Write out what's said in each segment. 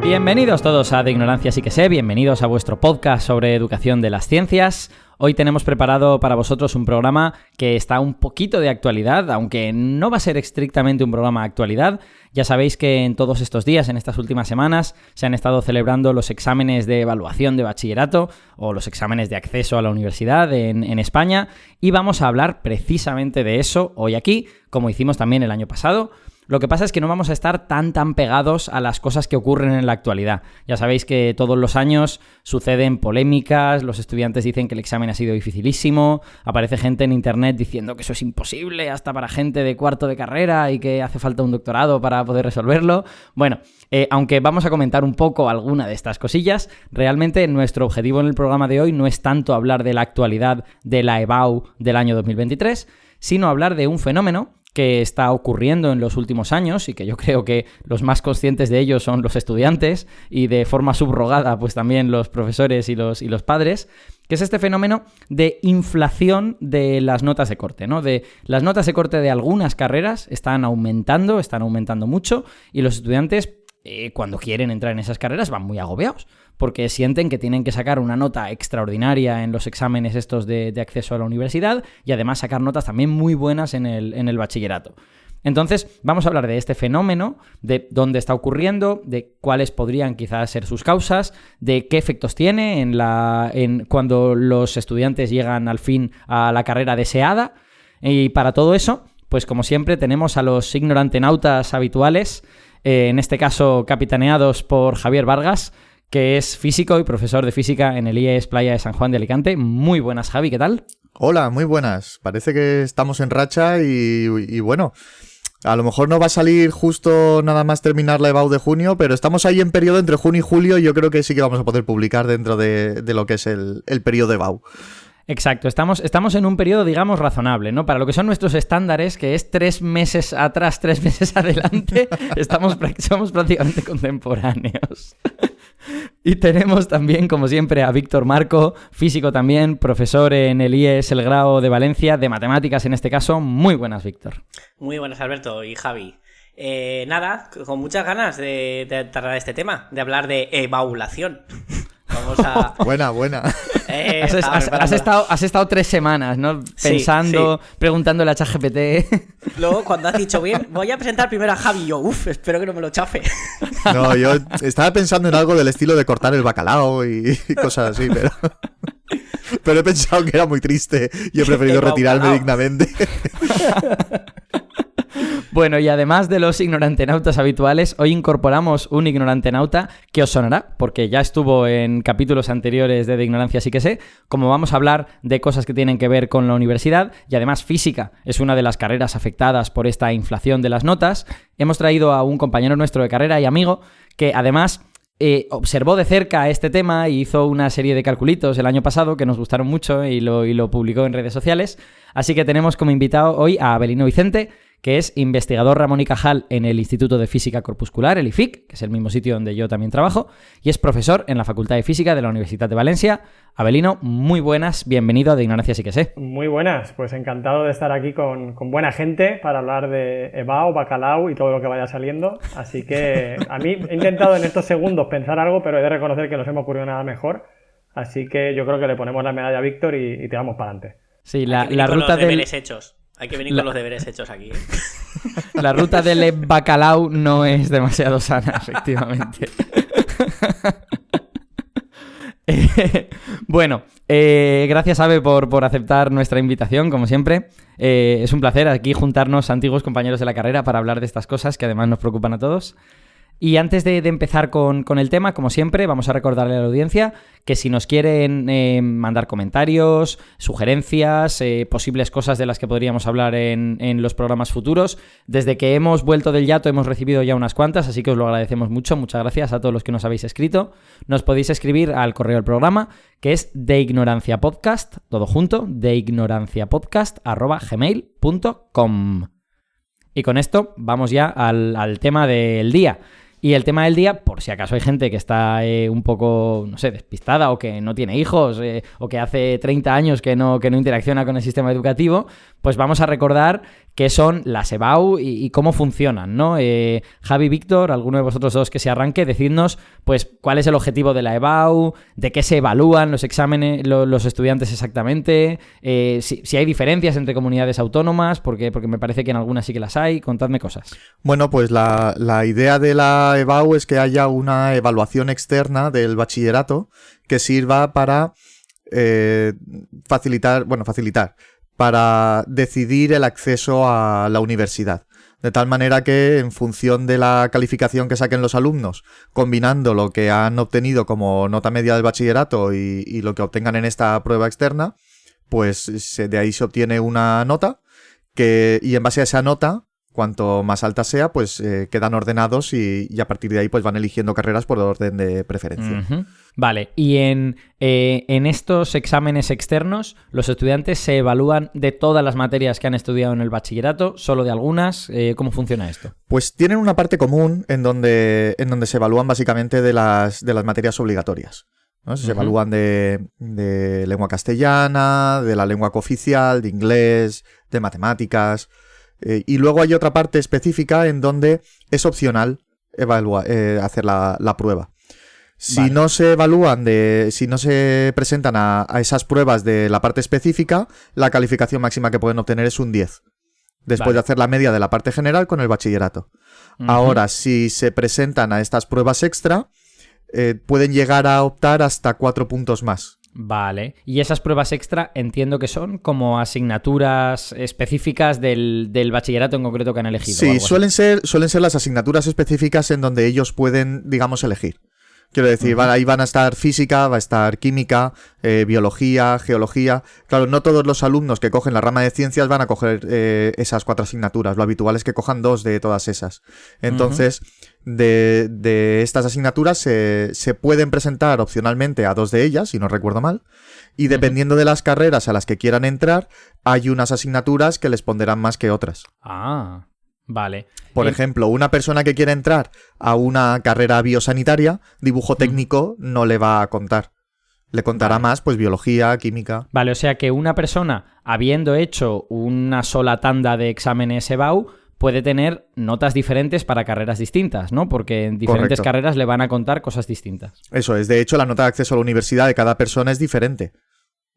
Bienvenidos todos a De Ignorancia Sí que Sé, bienvenidos a vuestro podcast sobre educación de las ciencias. Hoy tenemos preparado para vosotros un programa que está un poquito de actualidad, aunque no va a ser estrictamente un programa de actualidad. Ya sabéis que en todos estos días, en estas últimas semanas, se han estado celebrando los exámenes de evaluación de bachillerato o los exámenes de acceso a la universidad en España, y vamos a hablar precisamente de eso hoy aquí, como hicimos también el año pasado. Lo que pasa es que no vamos a estar tan pegados a las cosas que ocurren en la actualidad. Ya sabéis que todos los años suceden polémicas, los estudiantes dicen que el examen ha sido dificilísimo, aparece gente en internet diciendo que eso es imposible hasta para gente de cuarto de carrera y que hace falta un doctorado para poder resolverlo. Bueno, aunque vamos a comentar un poco alguna de estas cosillas, realmente nuestro objetivo en el programa de hoy no es tanto hablar de la actualidad de la EBAU del año 2023, sino hablar de un fenómeno que está ocurriendo en los últimos años y que yo creo que los más conscientes de ello son los estudiantes y de forma subrogada pues también los profesores y los padres, que es este fenómeno de inflación de las notas de corte, ¿no? De las notas de corte de algunas carreras están aumentando mucho, y los estudiantes cuando quieren entrar en esas carreras van muy agobiados porque sienten que tienen que sacar una nota extraordinaria en los exámenes estos de acceso a la universidad y además sacar notas también muy buenas en el bachillerato. Entonces vamos a hablar de este fenómeno, de dónde está ocurriendo, de cuáles podrían quizás ser sus causas, de qué efectos tiene en cuando los estudiantes llegan al fin a la carrera deseada. Y para todo eso, pues como siempre tenemos a los ignorantenautas habituales, en este caso capitaneados por Javier Vargas, que es físico y profesor de física en el IES Playa de San Juan de Alicante. Muy buenas, Javi, ¿qué tal? Hola, muy buenas. Parece que estamos en racha y bueno, a lo mejor no va a salir justo nada más terminar la EBAU de junio, pero estamos ahí en periodo entre junio y julio y yo creo que sí que vamos a poder publicar dentro de lo que es el periodo de EBAU. Exacto, estamos en un periodo, digamos, razonable, ¿no? Para lo que son nuestros estándares, que es 3 meses atrás, 3 meses adelante, somos prácticamente contemporáneos. Y tenemos también, como siempre, a Víctor Marco, físico también, profesor en el IES El Grao de Valencia, de matemáticas en este caso. Muy buenas, Víctor. Muy buenas, Alberto y Javi. Nada, con muchas ganas de tratar este tema, de hablar de evaluación. Vamos a... Buena. Has estado 3 semanas, ¿no? Pensando, sí. Preguntándole a ChatGPT. Luego, cuando has dicho, bien, voy a presentar primero a Javi, y yo, espero que no me lo chafe. No, yo estaba pensando en algo del estilo de cortar el bacalao y cosas así, pero he pensado que era muy triste y he preferido retirarme dignamente. Bueno, y además de los ignorantenautas habituales, hoy incorporamos un ignorantenauta que os sonará, porque ya estuvo en capítulos anteriores de Ignorancia Sí que Sé. Como vamos a hablar de cosas que tienen que ver con la universidad, y además física es una de las carreras afectadas por esta inflación de las notas, hemos traído a un compañero nuestro de carrera y amigo que además observó de cerca este tema y hizo una serie de calculitos el año pasado que nos gustaron mucho y lo publicó en redes sociales. Así que tenemos como invitado hoy a Avelino Vicente, que es investigador Ramón y Cajal en el Instituto de Física Corpuscular, el IFIC, que es el mismo sitio donde yo también trabajo, y es profesor en la Facultad de Física de la Universidad de Valencia. Avelino, muy buenas, bienvenido a De Ignorancia Sí que Sé. Muy buenas, pues encantado de estar aquí con buena gente para hablar de EBAU, bacalao y todo lo que vaya saliendo. Así que a mí he intentado en estos segundos pensar algo, pero he de reconocer que no se me ocurrió nada mejor. Así que yo creo que le ponemos la medalla a Víctor y tiramos para adelante. Sí, la ruta de deberes hechos. Hay que venir con los deberes hechos aquí. La ruta del bacalao no es demasiado sana, efectivamente. Bueno, gracias, Ave, por aceptar nuestra invitación, como siempre. Es un placer aquí juntarnos antiguos compañeros de la carrera para hablar de estas cosas que además nos preocupan a todos. Y antes de empezar con el tema, como siempre, vamos a recordarle a la audiencia que si nos quieren mandar comentarios, sugerencias, posibles cosas de las que podríamos hablar en los programas futuros, desde que hemos vuelto del hiato hemos recibido ya unas cuantas, así que os lo agradecemos mucho. Muchas gracias a todos los que nos habéis escrito. Nos podéis escribir al correo del programa, que es deignoranciapodcast, todo junto, deignoranciapodcast@gmail.com. Y con esto vamos ya al tema del día. Y el tema del día, por si acaso hay gente que está un poco, no sé, despistada o que no tiene hijos o que hace 30 años que no interacciona con el sistema educativo, pues vamos a recordar qué son las EBAU y cómo funcionan, ¿no? Javi, Víctor, alguno de vosotros dos que se arranque, decidnos pues cuál es el objetivo de la EBAU, de qué se evalúan los exámenes, los estudiantes exactamente, si hay diferencias entre comunidades autónomas, porque me parece que en algunas sí que las hay. Contadme cosas. Bueno, pues la idea de la EBAU es que haya una evaluación externa del bachillerato que sirva para facilitar, para decidir el acceso a la universidad. De tal manera que, en función de la calificación que saquen los alumnos, combinando lo que han obtenido como nota media del bachillerato y lo que obtengan en esta prueba externa, pues de ahí se obtiene una nota y en base a esa nota, cuanto más alta sea, pues quedan ordenados y a partir de ahí pues van eligiendo carreras por orden de preferencia. Uh-huh. Vale, y en estos exámenes externos, ¿los estudiantes se evalúan de todas las materias que han estudiado en el bachillerato, solo de algunas? ¿Cómo funciona esto? Pues tienen una parte común en donde se evalúan básicamente de las materias obligatorias, ¿no? Se evalúan de lengua castellana, de la lengua cooficial, de inglés, de matemáticas. Y luego hay otra parte específica en donde es opcional hacer la prueba. Si no se evalúan, si no se presentan a esas pruebas de la parte específica, la calificación máxima que pueden obtener es un 10. Después de hacer la media de la parte general con el bachillerato. Uh-huh. Ahora, si se presentan a estas pruebas extra, pueden llegar a optar hasta 4 puntos más. Vale, y esas pruebas extra entiendo que son como asignaturas específicas del bachillerato en concreto que han elegido. Sí, suelen ser las asignaturas específicas en donde ellos pueden, digamos, elegir. Quiero decir, ahí van a estar física, va a estar química, biología, geología. Claro, no todos los alumnos que cogen la rama de ciencias van a coger esas 4 asignaturas. Lo habitual es que cojan 2 de todas esas. Entonces, de estas asignaturas se pueden presentar opcionalmente a 2 de ellas, si no recuerdo mal. Y dependiendo de las carreras a las que quieran entrar, hay unas asignaturas que les pondrán más que otras. Ah, vale. Por ejemplo, una persona que quiere entrar a una carrera biosanitaria, dibujo técnico no le va a contar. Le contará más, pues, biología, química. Vale, o sea que una persona, habiendo hecho una sola tanda de exámenes EBAU, puede tener notas diferentes para carreras distintas, ¿no? Porque en diferentes carreras le van a contar cosas distintas. Eso es. De hecho, la nota de acceso a la universidad de cada persona es diferente.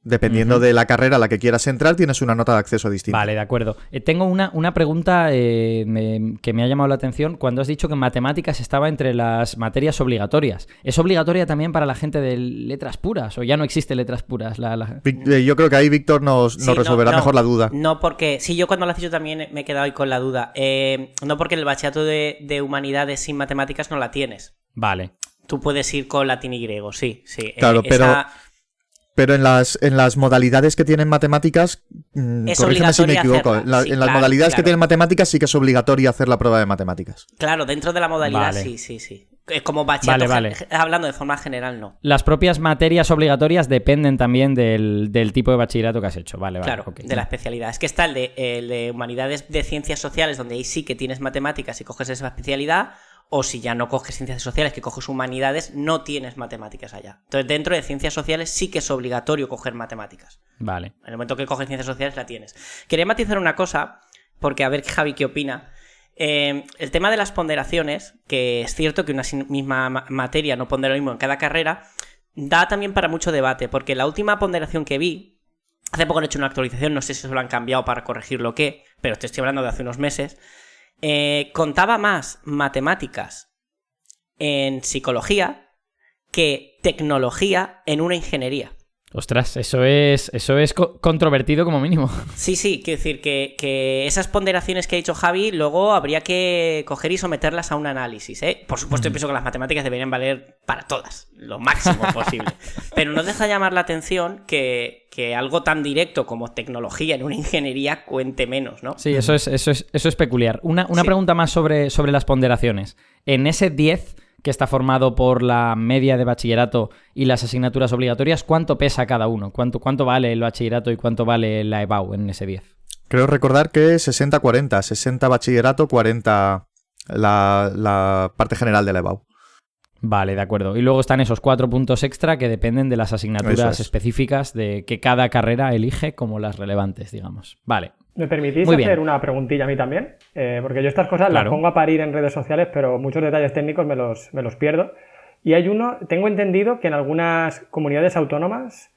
Dependiendo de la carrera a la que quieras entrar, tienes una nota de acceso distinta. Vale, de acuerdo. Tengo una pregunta que me ha llamado la atención cuando has dicho que matemáticas estaba entre las materias obligatorias. ¿Es obligatoria también para la gente de letras puras o ya no existe letras puras? Yo creo que ahí Víctor nos resolverá mejor la duda. No, porque sí, yo cuando lo has dicho también me he quedado ahí con la duda. No, porque el bachillerato de humanidades sin matemáticas no la tienes. Vale. Tú puedes ir con latín y griego, sí. Claro, pero en las modalidades que tienen matemáticas, corrígeme si me equivoco, en las modalidades que tienen matemáticas sí que es obligatorio hacer la prueba de matemáticas. Claro, dentro de la modalidad sí. Como bachillerato, hablando de forma general, no. Las propias materias obligatorias dependen también del tipo de bachillerato que has hecho. Vale, claro, okay. De la especialidad. Es que está el de humanidades de ciencias sociales, donde ahí sí que tienes matemáticas y coges esa especialidad. O si ya no coges ciencias sociales, que coges humanidades, no tienes matemáticas allá. Entonces, dentro de ciencias sociales sí que es obligatorio coger matemáticas. Vale. En el momento que coges ciencias sociales, la tienes. Quería matizar una cosa, porque a ver, Javi, ¿qué opina? El tema de las ponderaciones, que es cierto que una misma materia no pondera lo mismo en cada carrera, da también para mucho debate, porque la última ponderación que vi, hace poco han hecho una actualización, no sé si se lo han cambiado para corregir lo que, pero te estoy hablando de hace unos meses. Contaba más matemáticas en psicología que tecnología en una ingeniería. Ostras, eso es controvertido como mínimo. Sí, quiero decir que esas ponderaciones que ha dicho Javi, luego habría que coger y someterlas a un análisis, ¿eh? Por supuesto, yo pienso que las matemáticas deberían valer para todas, lo máximo posible. Pero no deja llamar la atención que algo tan directo como tecnología en una ingeniería cuente menos, ¿no? Sí, eso es peculiar. Una pregunta más sobre las ponderaciones. En ese 10... que está formado por la media de bachillerato y las asignaturas obligatorias, ¿cuánto pesa cada uno? ¿Cuánto vale el bachillerato y cuánto vale la EBAU en ese 10? Creo recordar que 60-40, 60 bachillerato, 40 la parte general de la EBAU. Vale, de acuerdo. Y luego están esos 4 puntos extra que dependen de las asignaturas específicas de que cada carrera elige como las relevantes, digamos. Vale. ¿Me permitís Muy hacer bien. una preguntilla a mí también? Porque yo estas cosas Claro. las pongo a parir en redes sociales, pero muchos detalles técnicos me los pierdo. Y hay uno, tengo entendido que en algunas comunidades autónomas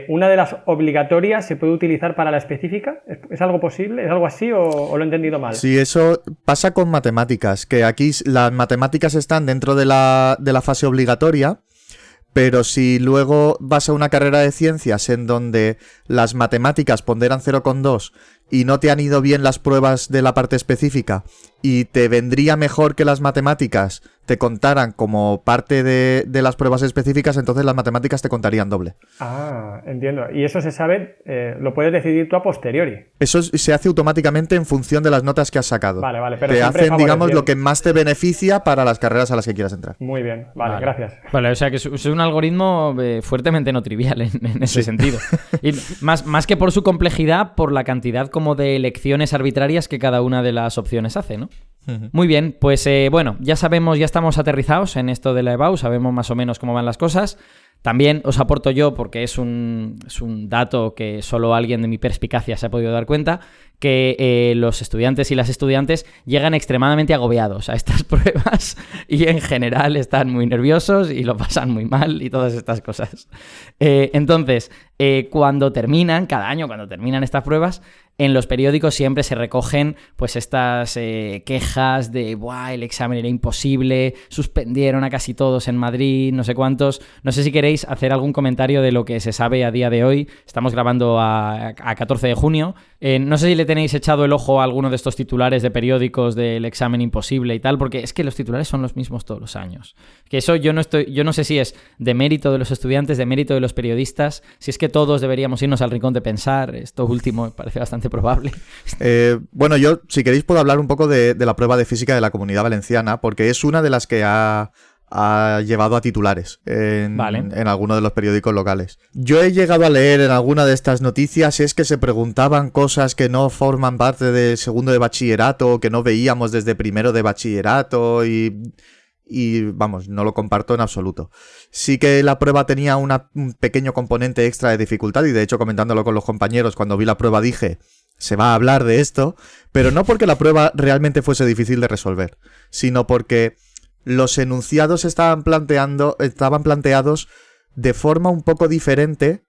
una de las obligatorias se puede utilizar para la específica. ¿Es algo posible? ¿Es algo así o lo he entendido mal? Sí, eso pasa con matemáticas, que aquí las matemáticas están dentro de la fase obligatoria, pero si luego vas a una carrera de ciencias en donde las matemáticas ponderan 0,2 y no te han ido bien las pruebas de la parte específica y te vendría mejor que las matemáticas te contaran como parte de las pruebas específicas, entonces las matemáticas te contarían doble. Ah, entiendo. Y eso se sabe, lo puedes decidir tú a posteriori. Eso se hace automáticamente en función de las notas que has sacado. Vale, pero te siempre hacen, digamos, favoreciendo. lo que más te beneficia para las carreras a las que quieras entrar. Muy bien, vale, gracias. Vale, o sea que es un algoritmo fuertemente no trivial en ese sentido. Y más que por su complejidad, por la cantidad como de elecciones arbitrarias que cada una de las opciones hace, ¿no? Muy bien, pues bueno, ya estamos aterrizados en esto de la EBAU, sabemos más o menos cómo van las cosas. También os aporto yo, porque es un dato que solo alguien de mi perspicacia se ha podido dar cuenta, que los estudiantes y las estudiantes llegan extremadamente agobiados a estas pruebas y en general están muy nerviosos y lo pasan muy mal y todas estas cosas. Entonces, cada año cuando terminan estas pruebas, en los periódicos siempre se recogen pues estas quejas de ¡buah! El examen era imposible, suspendieron a casi todos en Madrid, no sé cuántos. No sé si queréis hacer algún comentario de lo que se sabe a día de hoy. Estamos grabando a 14 de junio. No sé si le tenéis echado el ojo a alguno de estos titulares de periódicos del examen imposible y tal, porque es que los titulares son los mismos todos los años. Que eso yo no sé si es de mérito de los estudiantes, de mérito de los periodistas, si es que todos deberíamos irnos al rincón de pensar. Esto último me parece bastante probable. Bueno, yo, si queréis, puedo hablar un poco de la prueba de física de la Comunidad Valenciana, porque es una de las que ha llevado a titulares en alguno de los periódicos locales. Yo he llegado a leer en alguna de estas noticias es que se preguntaban cosas que no forman parte del segundo de bachillerato o que no veíamos desde primero de bachillerato y vamos, no lo comparto en absoluto. Sí que la prueba tenía un pequeño componente extra de dificultad y de hecho comentándolo con los compañeros cuando vi la prueba dije, se va a hablar de esto, pero no porque la prueba realmente fuese difícil de resolver, sino porque los enunciados estaban planteados de forma un poco diferente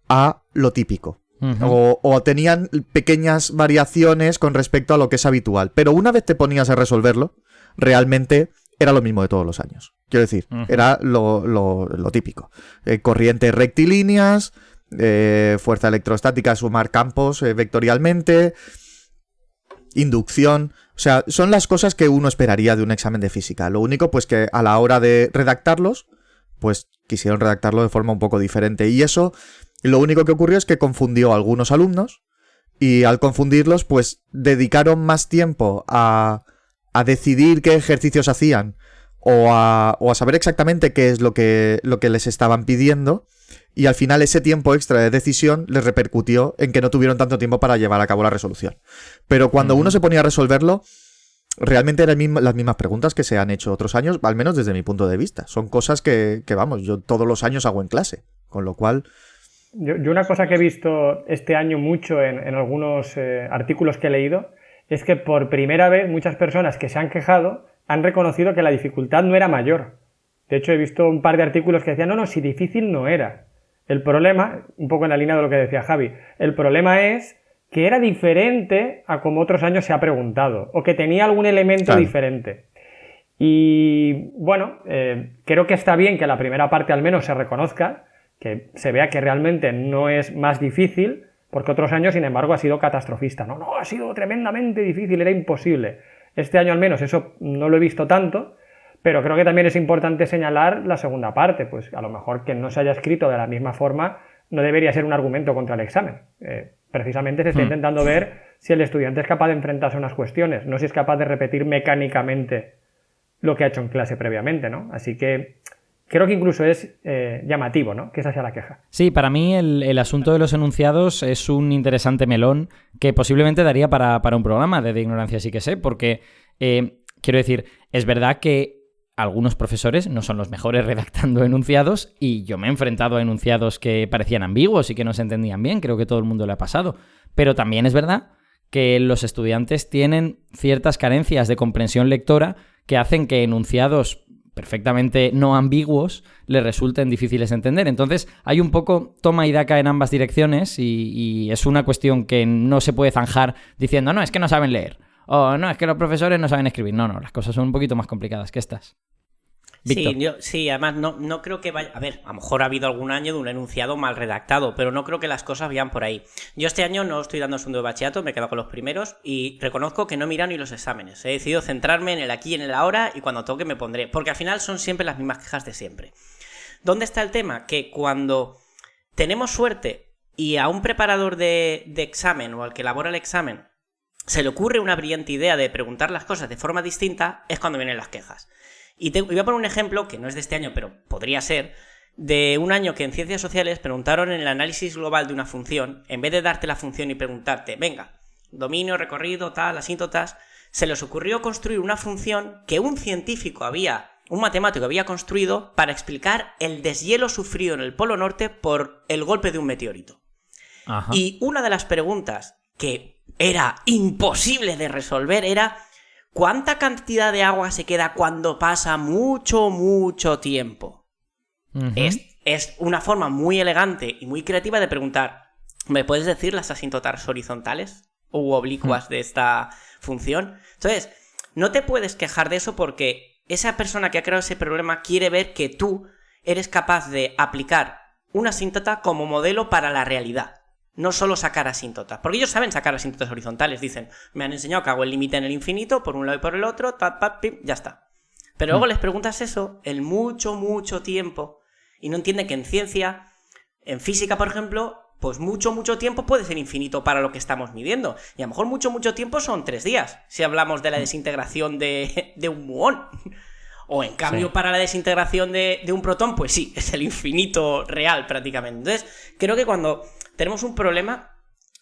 a lo típico. O tenían pequeñas variaciones con respecto a lo que es habitual. Pero una vez te ponías a resolverlo, realmente era lo mismo de todos los años. Quiero decir, era lo típico. Corrientes rectilíneas, fuerza electrostática, sumar campos vectorialmente, inducción. O sea, son las cosas que uno esperaría de un examen de física. Lo único, pues que a la hora de redactarlos, pues quisieron redactarlo de forma un poco diferente. Y eso, lo único que ocurrió es que confundió a algunos alumnos y al confundirlos, pues dedicaron más tiempo a decidir qué ejercicios hacían o a saber exactamente qué es lo que les estaban pidiendo. Y al final ese tiempo extra de decisión les repercutió en que no tuvieron tanto tiempo para llevar a cabo la resolución. Pero cuando uno se ponía a resolverlo, realmente eran las mismas preguntas que se han hecho otros años, al menos desde mi punto de vista. Son cosas que vamos, yo todos los años hago en clase, con lo cual... Yo una cosa que he visto este año mucho en algunos artículos que he leído es que por primera vez muchas personas que se han quejado han reconocido que la dificultad no era mayor. De hecho, he visto un par de artículos que decían, no, si difícil no era. El problema, un poco en la línea de lo que decía Javi, el problema es que era diferente a como otros años se ha preguntado, o que tenía algún elemento diferente. Y bueno, creo que está bien que la primera parte al menos se reconozca, que se vea que realmente no es más difícil, porque otros años, sin embargo, ha sido catastrofista. No, ha sido tremendamente difícil, era imposible. Este año al menos eso no lo he visto tanto, pero creo que también es importante señalar la segunda parte, pues a lo mejor que no se haya escrito de la misma forma no debería ser un argumento contra el examen. Precisamente se está intentando ver si el estudiante es capaz de enfrentarse a unas cuestiones, no si es capaz de repetir mecánicamente lo que ha hecho en clase previamente, ¿no? Así que creo que incluso es llamativo, ¿no?, que esa sea la queja. Sí, para mí el asunto de los enunciados es un interesante melón que posiblemente daría para un programa de ignorancia sí que sé, porque quiero decir, es verdad que algunos profesores no son los mejores redactando enunciados y yo me he enfrentado a enunciados que parecían ambiguos y que no se entendían bien, creo que todo el mundo le ha pasado. Pero también es verdad que los estudiantes tienen ciertas carencias de comprensión lectora que hacen que enunciados perfectamente no ambiguos les resulten difíciles de entender. Entonces hay un poco toma y daca en ambas direcciones y es una cuestión que no se puede zanjar diciendo no, es que no saben leer o no, es que los profesores no saben escribir. No, las cosas son un poquito más complicadas que estas. Víctor. Sí, además no creo que vaya... A ver, a lo mejor ha habido algún año de un enunciado mal redactado, pero no creo que las cosas vayan por ahí. Yo este año no estoy dando segundo de bachillerato, me he quedado con los primeros y reconozco que no he mirado ni los exámenes. He decidido centrarme en el aquí y en el ahora y cuando toque me pondré, porque al final son siempre las mismas quejas de siempre. ¿Dónde está el tema? Que cuando tenemos suerte y a un preparador de examen o al que elabora el examen se le ocurre una brillante idea de preguntar las cosas de forma distinta, es cuando vienen las quejas. Y voy a poner un ejemplo, que no es de este año, pero podría ser, de un año que en Ciencias Sociales preguntaron en el análisis global de una función, en vez de darte la función y preguntarte, venga, dominio, recorrido, tal, asíntotas, se les ocurrió construir una función que un matemático había construido para explicar el deshielo sufrido en el Polo Norte por el golpe de un meteorito. Ajá. Y una de las preguntas que era imposible de resolver era... ¿cuánta cantidad de agua se queda cuando pasa mucho tiempo? Uh-huh. Es una forma muy elegante y muy creativa de preguntar, ¿me puedes decir las asíntotas horizontales u oblicuas de esta función? Entonces, no te puedes quejar de eso porque esa persona que ha creado ese problema quiere ver que tú eres capaz de aplicar una asíntota como modelo para la realidad. No solo sacar asíntotas, porque ellos saben sacar asíntotas horizontales, dicen, me han enseñado que hago el límite en el infinito, por un lado y por el otro, ya está. Pero luego les preguntas eso, el mucho tiempo, y no entienden que en ciencia, en física, por ejemplo, pues mucho tiempo puede ser infinito para lo que estamos midiendo, y a lo mejor mucho tiempo son 3 días, si hablamos de la desintegración de un muón. O en cambio, para la desintegración de un protón, pues sí, es el infinito real prácticamente. Entonces, creo que cuando tenemos un problema,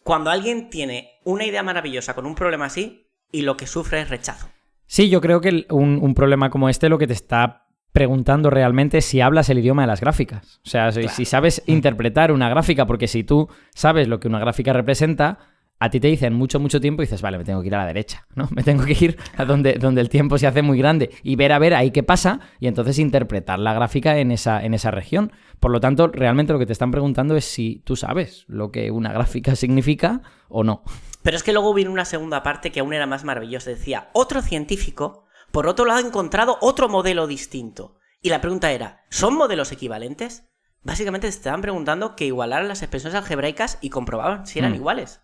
cuando alguien tiene una idea maravillosa con un problema así, y lo que sufre es rechazo. Sí, yo creo que un problema como este lo que te está preguntando realmente es si hablas el idioma de las gráficas. O sea, si sabes interpretar una gráfica, porque si tú sabes lo que una gráfica representa... A ti te dicen mucho tiempo y dices, vale, me tengo que ir a la derecha, ¿no? Me tengo que ir a donde el tiempo se hace muy grande y ver ahí qué pasa y entonces interpretar la gráfica en esa región. Por lo tanto, realmente lo que te están preguntando es si tú sabes lo que una gráfica significa o no. Pero es que luego viene una segunda parte que aún era más maravillosa. Decía, otro científico, por otro lado, ha encontrado otro modelo distinto. Y la pregunta era, ¿son modelos equivalentes? Básicamente te estaban preguntando que igualaran las expresiones algebraicas y comprobaban si eran iguales.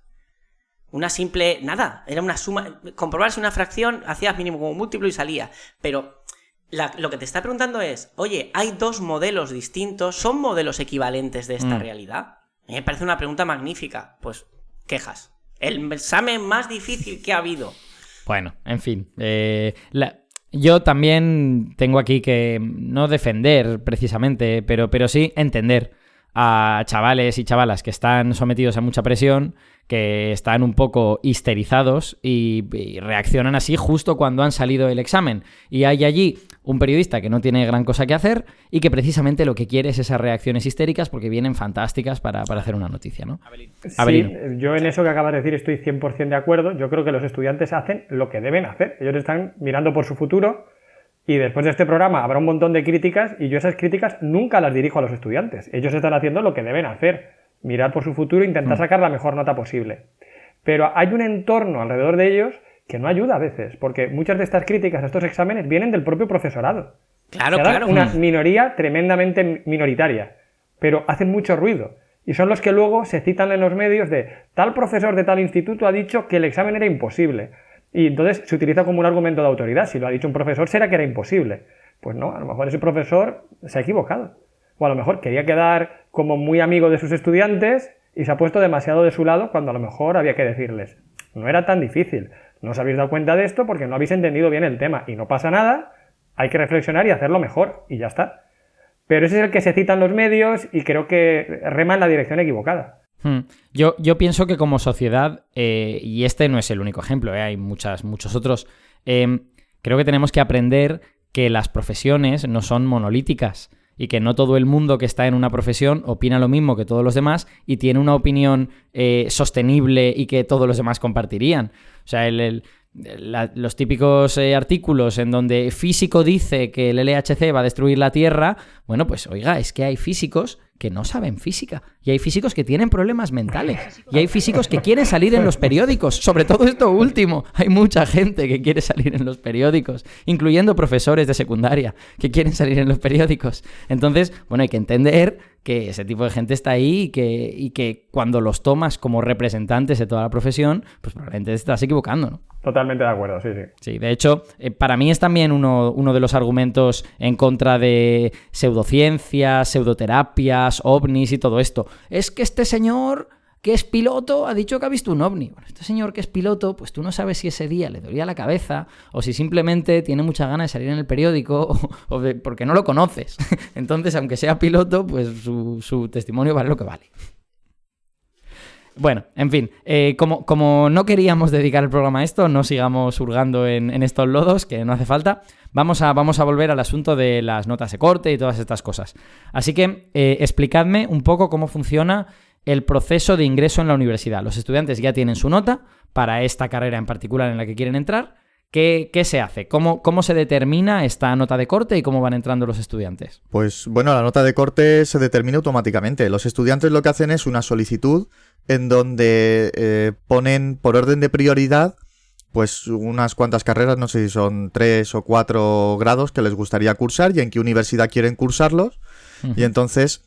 Una simple... nada, era una suma... comprobar si una fracción hacías mínimo como múltiplo y salía. Pero lo que te está preguntando es, oye, hay 2 modelos distintos, ¿son modelos equivalentes de esta realidad? A mí me parece una pregunta magnífica. Pues, quejas. El examen más difícil que ha habido. Bueno, en fin. Yo también tengo aquí que no defender precisamente, pero sí entender a chavales y chavalas que están sometidos a mucha presión, que están un poco histerizados y reaccionan así justo cuando han salido del examen. Y hay allí un periodista que no tiene gran cosa que hacer y que precisamente lo que quiere es esas reacciones histéricas porque vienen fantásticas para hacer una noticia, ¿no? Sí, yo en eso que acabas de decir estoy 100% de acuerdo. Yo creo que los estudiantes hacen lo que deben hacer. Ellos están mirando por su futuro. Y después de este programa habrá un montón de críticas y yo esas críticas nunca las dirijo a los estudiantes. Ellos están haciendo lo que deben hacer, mirar por su futuro e intentar sacar la mejor nota posible. Pero hay un entorno alrededor de ellos que no ayuda a veces, porque muchas de estas críticas a estos exámenes vienen del propio profesorado. Claro. Una minoría tremendamente minoritaria, pero hacen mucho ruido. Y son los que luego se citan en los medios de tal profesor de tal instituto ha dicho que el examen era imposible. Y entonces se utiliza como un argumento de autoridad. Si lo ha dicho un profesor, será que era imposible. Pues no, a lo mejor ese profesor se ha equivocado. O a lo mejor quería quedar como muy amigo de sus estudiantes y se ha puesto demasiado de su lado cuando a lo mejor había que decirles, no era tan difícil, no os habéis dado cuenta de esto porque no habéis entendido bien el tema y no pasa nada, hay que reflexionar y hacerlo mejor y ya está. Pero ese es el que se cita en los medios y creo que rema en la dirección equivocada. Yo pienso que como sociedad, y este no es el único ejemplo, hay muchos otros, creo que tenemos que aprender que las profesiones no son monolíticas, y que no todo el mundo que está en una profesión opina lo mismo que todos los demás y tiene una opinión sostenible y que todos los demás compartirían. O sea, los típicos artículos en donde físico dice que el LHC va a destruir la Tierra, bueno, pues oiga, es que hay físicos que no saben física, y hay físicos que tienen problemas mentales, y hay físicos que quieren salir en los periódicos, sobre todo esto último, hay mucha gente que quiere salir en los periódicos, incluyendo profesores de secundaria que quieren salir en los periódicos. Entonces, bueno, hay que entender que ese tipo de gente está ahí y que cuando los tomas como representantes de toda la profesión, pues probablemente te estás equivocando, ¿no? Totalmente de acuerdo, sí, sí. Sí, de hecho, para mí es también uno de los argumentos en contra de pseudociencias, pseudoterapias, ovnis y todo esto. Es que este señor que es piloto ha dicho que ha visto un ovni. Bueno, este señor que es piloto, pues tú no sabes si ese día le dolía la cabeza o si simplemente tiene mucha ganas de salir en el periódico porque no lo conoces. Entonces, aunque sea piloto, pues su testimonio vale lo que vale. Bueno, en fin, como no queríamos dedicar el programa a esto, no sigamos hurgando en estos lodos, que no hace falta. Vamos a volver al asunto de las notas de corte y todas estas cosas. Así que explicadme un poco cómo funciona el proceso de ingreso en la universidad. Los estudiantes ya tienen su nota para esta carrera en particular en la que quieren entrar. ¿Qué se hace? ¿Cómo se determina esta nota de corte y cómo van entrando los estudiantes? Pues bueno, la nota de corte se determina automáticamente. Los estudiantes lo que hacen es una solicitud en donde ponen por orden de prioridad pues unas cuantas carreras, no sé si son 3 o 4 grados que les gustaría cursar y en qué universidad quieren cursarlos. Uh-huh. Y entonces,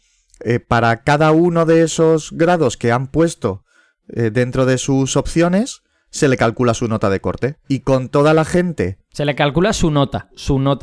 para cada uno de esos grados que han puesto dentro de sus opciones, se le calcula su nota de corte. Y con toda la gente... Se le calcula su nota,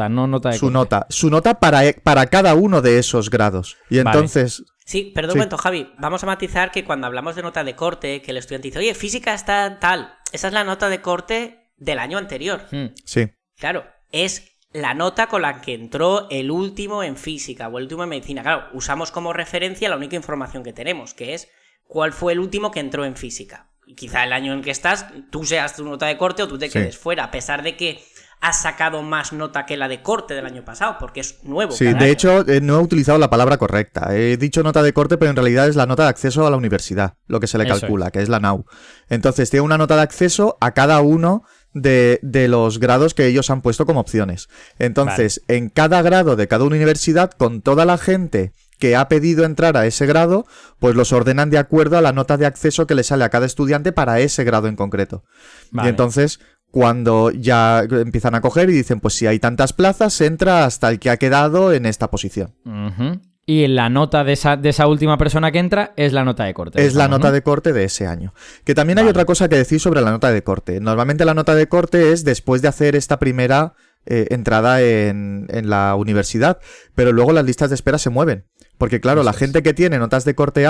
no nota de corte. Su nota para cada uno de esos grados. Y entonces... Vale. Sí, perdón un momento, Javi. Vamos a matizar que cuando hablamos de nota de corte, que el estudiante dice, oye, física está tal. Esa es la nota de corte del año anterior. Sí. Claro, es la nota con la que entró el último en física o el último en medicina. Claro, usamos como referencia la única información que tenemos, que es cuál fue el último que entró en física. Y quizá el año en que estás, tú seas tu nota de corte o tú te quedes fuera, a pesar de que has sacado más nota que la de corte del año pasado, porque es nuevo. Sí, de hecho, no he utilizado la palabra correcta. He dicho nota de corte, pero en realidad es la nota de acceso a la universidad, lo que se le calcula, que es la NAU. Entonces, tiene una nota de acceso a cada uno de los grados que ellos han puesto como opciones. Entonces, en cada grado de cada universidad, con toda la gente que ha pedido entrar a ese grado, pues los ordenan de acuerdo a la nota de acceso que le sale a cada estudiante para ese grado en concreto. Y entonces, cuando ya empiezan a coger y dicen, pues si hay tantas plazas, entra hasta el que ha quedado en esta posición. Uh-huh. Y la nota de esa última persona que entra es la nota de corte. Es la nota de corte de ese año. Que también hay otra cosa que decir sobre la nota de corte. Normalmente la nota de corte es después de hacer esta primera entrada en la universidad, pero luego las listas de espera se mueven. Porque claro, la gente que tiene notas de corte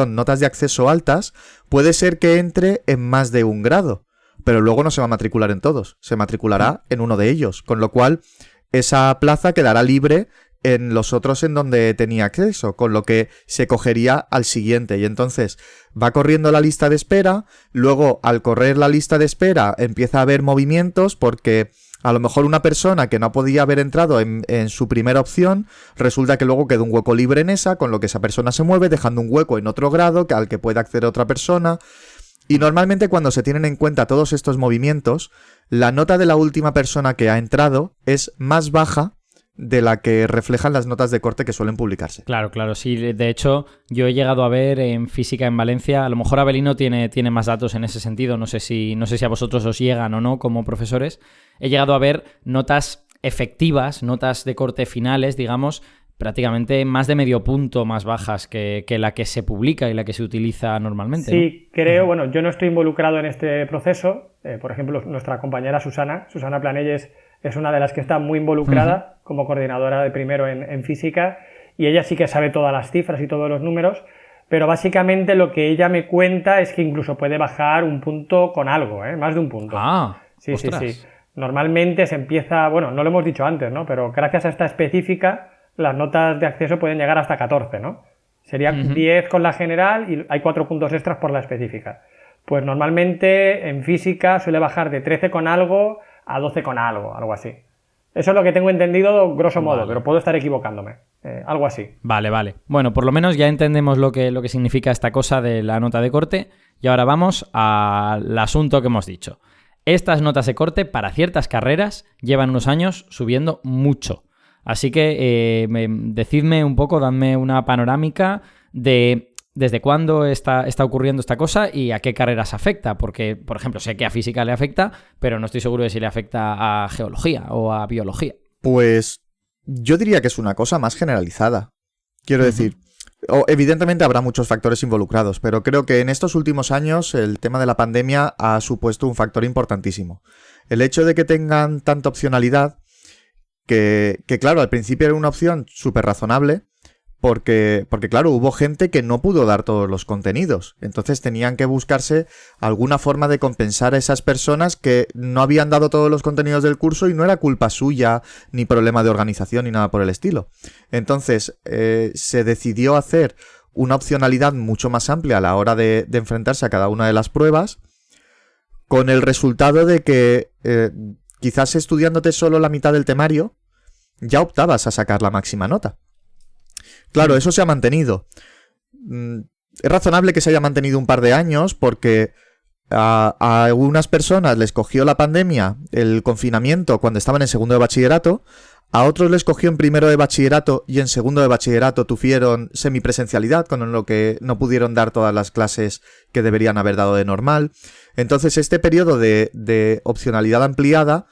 notas de acceso altas, puede ser que entre en más de un grado, pero luego no se va a matricular en todos, se matriculará en uno de ellos, con lo cual esa plaza quedará libre en los otros en donde tenía acceso, con lo que se cogería al siguiente. Y entonces va corriendo la lista de espera, luego al correr la lista de espera empieza a haber movimientos porque a lo mejor una persona que no podía haber entrado en su primera opción, resulta que luego queda un hueco libre en esa, con lo que esa persona se mueve dejando un hueco en otro grado al que puede acceder otra persona. Y normalmente cuando se tienen en cuenta todos estos movimientos, la nota de la última persona que ha entrado es más baja de la que reflejan las notas de corte que suelen publicarse. Claro, sí. De hecho, yo he llegado a ver en física en Valencia, a lo mejor Abelino tiene más datos en ese sentido, no sé si a vosotros os llegan o no como profesores. He llegado a ver notas efectivas, notas de corte finales, digamos, prácticamente más de medio punto más bajas que la que se publica y la que se utiliza normalmente. Sí, ¿no? Creo, bueno, yo no estoy involucrado en este proceso. Por ejemplo, nuestra compañera Susana Planelles es una de las que está muy involucrada como coordinadora de primero en física, y ella sí que sabe todas las cifras y todos los números, pero básicamente lo que ella me cuenta es que incluso puede bajar un punto con algo, más de un punto. Sí. Normalmente se empieza, bueno, no lo hemos dicho antes, ¿no? Pero gracias a esta específica, las notas de acceso pueden llegar hasta 14, ¿no? Sería 10 con la general y hay 4 puntos extras por la específica. Pues normalmente en física suele bajar de 13 con algo a 12 con algo así. Eso es lo que tengo entendido, grosso modo, Vale. pero puedo estar equivocándome. Algo así. Vale. Bueno, por lo menos ya entendemos lo que significa esta cosa de la nota de corte y ahora vamos al asunto que hemos dicho. Estas notas de corte para ciertas carreras llevan unos años subiendo mucho. Así que decidme un poco, dadme una panorámica de desde cuándo está ocurriendo esta cosa y a qué carreras afecta. Porque, por ejemplo, sé que a física le afecta, pero no estoy seguro de si le afecta a geología o a biología. Pues yo diría que es una cosa más generalizada. Quiero decir, evidentemente habrá muchos factores involucrados, pero creo que en estos últimos años el tema de la pandemia ha supuesto un factor importantísimo. El hecho de que tengan tanta opcionalidad, que claro, al principio era una opción súper razonable, porque claro, hubo gente que no pudo dar todos los contenidos. Entonces tenían que buscarse alguna forma de compensar a esas personas que no habían dado todos los contenidos del curso y no era culpa suya, ni problema de organización, ni nada por el estilo. Entonces se decidió hacer una opcionalidad mucho más amplia a la hora de enfrentarse a cada una de las pruebas, con el resultado de que quizás estudiándote solo la mitad del temario, ya optabas a sacar la máxima nota. Claro, eso se ha mantenido. Es razonable que se haya mantenido un par de años porque a algunas personas les cogió la pandemia, el confinamiento, cuando estaban en segundo de bachillerato. A otros les cogió en primero de bachillerato y en segundo de bachillerato tuvieron semipresencialidad, con lo que no pudieron dar todas las clases que deberían haber dado de normal. Entonces este periodo de opcionalidad ampliada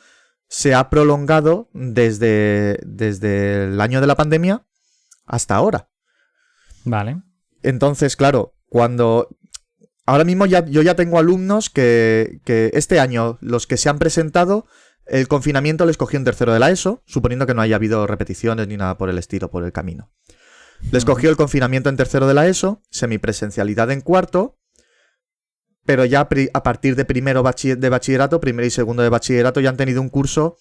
se ha prolongado desde el año de la pandemia hasta ahora. Vale. Entonces, claro, ahora mismo yo ya tengo alumnos que este año, los que se han presentado, el confinamiento les cogió en tercero de la ESO, suponiendo que no haya habido repeticiones ni nada por el estilo por el camino. Les cogió el confinamiento en tercero de la ESO, semipresencialidad en cuarto, pero ya a partir de primero de bachillerato, primero y segundo de bachillerato, ya han tenido un curso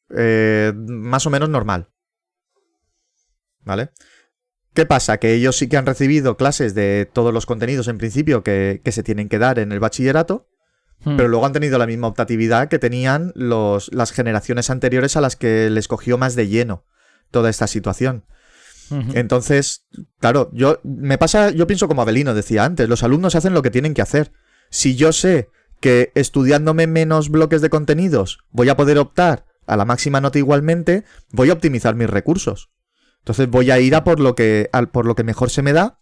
más o menos normal. ¿Vale? ¿Qué pasa? Que ellos sí que han recibido clases de todos los contenidos en principio que se tienen que dar en el bachillerato, pero luego han tenido la misma optatividad que tenían las generaciones anteriores a las que les cogió más de lleno toda esta situación. Entonces, claro, yo pienso como Avelino decía antes, los alumnos hacen lo que tienen que hacer. Si yo sé que estudiándome menos bloques de contenidos voy a poder optar a la máxima nota igualmente, voy a optimizar mis recursos. Entonces voy a ir a por lo que mejor se me da,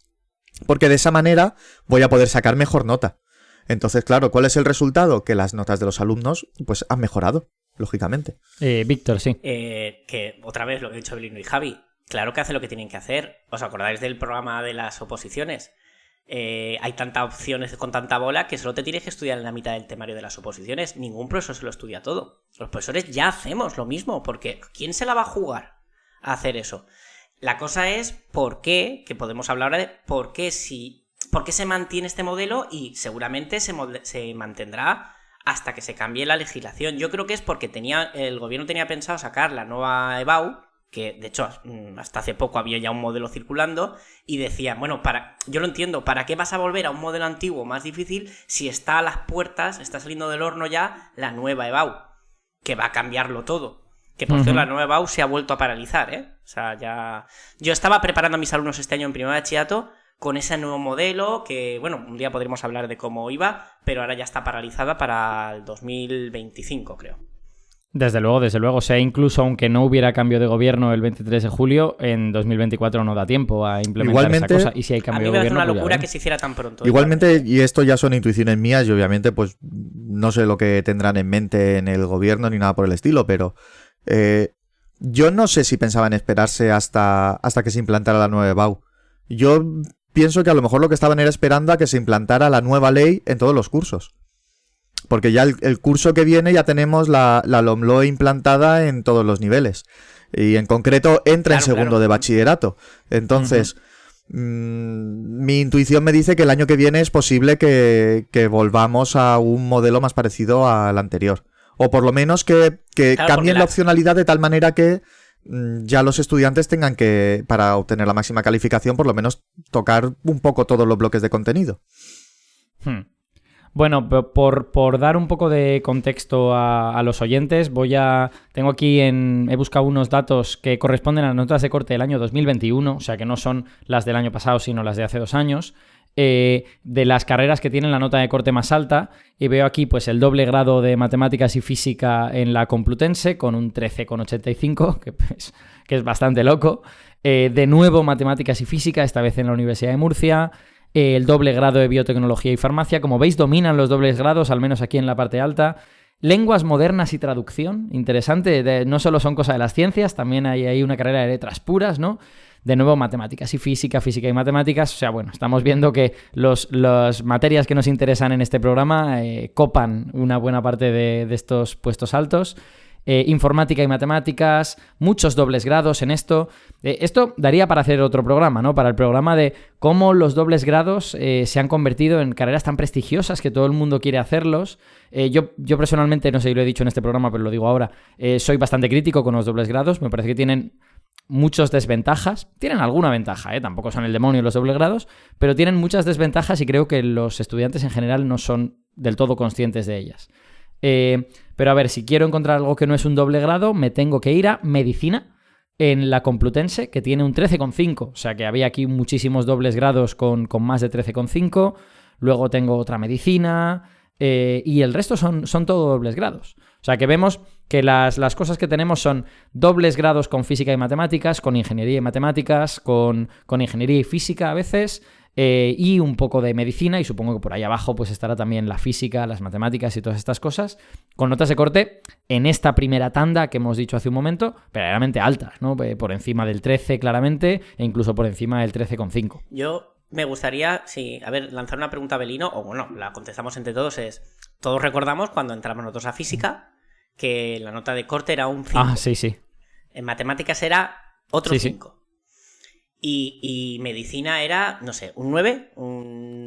porque de esa manera voy a poder sacar mejor nota. Entonces, claro, ¿cuál es el resultado? Que las notas de los alumnos pues han mejorado, lógicamente. Víctor, sí. Que otra vez lo que he dicho Belino y Javi, claro que hace lo que tienen que hacer. ¿Os acordáis del programa de las oposiciones? Hay tantas opciones con tanta bola que solo te tienes que estudiar en la mitad del temario de las oposiciones. Ningún profesor se lo estudia todo. Los profesores ya hacemos lo mismo, porque ¿quién se la va a jugar a hacer eso? La cosa es por qué, que podemos hablar ahora de por qué se mantiene este modelo y seguramente se mantendrá hasta que se cambie la legislación. Yo creo que es porque el gobierno tenía pensado sacar la nueva EBAU, que de hecho hasta hace poco había ya un modelo circulando, y decían, bueno, yo lo entiendo, ¿para qué vas a volver a un modelo antiguo más difícil si está a las puertas, está saliendo del horno ya la nueva EBAU, que va a cambiarlo todo? Que por cierto, la nueva EBAU se ha vuelto a paralizar, ¿eh? O sea, ya... Yo estaba preparando a mis alumnos este año en primer bachillerato con ese nuevo modelo que, bueno, un día podremos hablar de cómo iba, pero ahora ya está paralizada para el 2025, creo. Desde luego. O sea, incluso aunque no hubiera cambio de gobierno el 23 de julio, en 2024 no da tiempo a implementar Igualmente, esa cosa. Y si hay cambio de gobierno... A mí me parece una pues ya locura ven. que se hiciera tan pronto. Igualmente, y esto ya son intuiciones mías y obviamente pues no sé lo que tendrán en mente en el gobierno ni nada por el estilo, pero yo no sé si pensaban esperarse hasta que se implantara la nueva EBAU. Yo pienso que a lo mejor lo que estaban era esperando a que se implantara la nueva ley en todos los cursos. Porque ya el curso que viene ya tenemos la LOMLOE implantada en todos los niveles. Y en concreto entra en segundo de bachillerato. Entonces, mi intuición me dice que el año que viene es posible que volvamos a un modelo más parecido al anterior. O por lo menos que cambien la opcionalidad de tal manera que ya los estudiantes tengan que, para obtener la máxima calificación, por lo menos tocar un poco todos los bloques de contenido. Bueno, por dar un poco de contexto a los oyentes, tengo aquí he buscado unos datos que corresponden a las notas de corte del año 2021, o sea que no son las del año pasado, sino las de hace 2 años, de las carreras que tienen la nota de corte más alta, y veo aquí pues el doble grado de Matemáticas y Física en la Complutense con un 13,85, que es bastante loco. De nuevo Matemáticas y Física, esta vez en la Universidad de Murcia. El doble grado de Biotecnología y Farmacia. Como veis, dominan los dobles grados, al menos aquí en la parte alta. Lenguas modernas y traducción, interesante. No solo son cosas de las ciencias, también hay una carrera de letras puras, ¿no? De nuevo, Matemáticas y Física, Física y Matemáticas. O sea, bueno, estamos viendo que las materias que nos interesan en este programa copan una buena parte de estos puestos altos. Informática y matemáticas, muchos dobles grados en esto. Esto daría para hacer otro programa, ¿no? Para el programa de cómo los dobles grados se han convertido en carreras tan prestigiosas que todo el mundo quiere hacerlos. Yo personalmente, no sé si lo he dicho en este programa, pero lo digo ahora, soy bastante crítico con los dobles grados. Me parece que tienen muchas desventajas. Tienen alguna ventaja, tampoco son el demonio los dobles grados, pero tienen muchas desventajas y creo que los estudiantes en general no son del todo conscientes de ellas. Pero a ver, si quiero encontrar algo que no es un doble grado, me tengo que ir a Medicina en la Complutense, que tiene un 13,5. O sea que había aquí muchísimos dobles grados con más de 13,5. Luego tengo otra Medicina y el resto son todo dobles grados. O sea que vemos que las cosas que tenemos son dobles grados con Física y Matemáticas, con Ingeniería y Matemáticas, con Ingeniería y Física a veces, y un poco de Medicina, y supongo que por ahí abajo pues estará también la Física, las Matemáticas y todas estas cosas, con notas de corte en esta primera tanda que hemos dicho hace un momento, verdaderamente altas, ¿no? Por encima del 13 claramente, e incluso por encima del 13,5. Yo me gustaría, lanzar una pregunta a Belino, o bueno, la contestamos entre todos, todos recordamos cuando entramos nosotros a Física, que la nota de corte era un 5. Ah, sí. En Matemáticas era otro 5. Sí. Y Medicina era, no sé, un 9.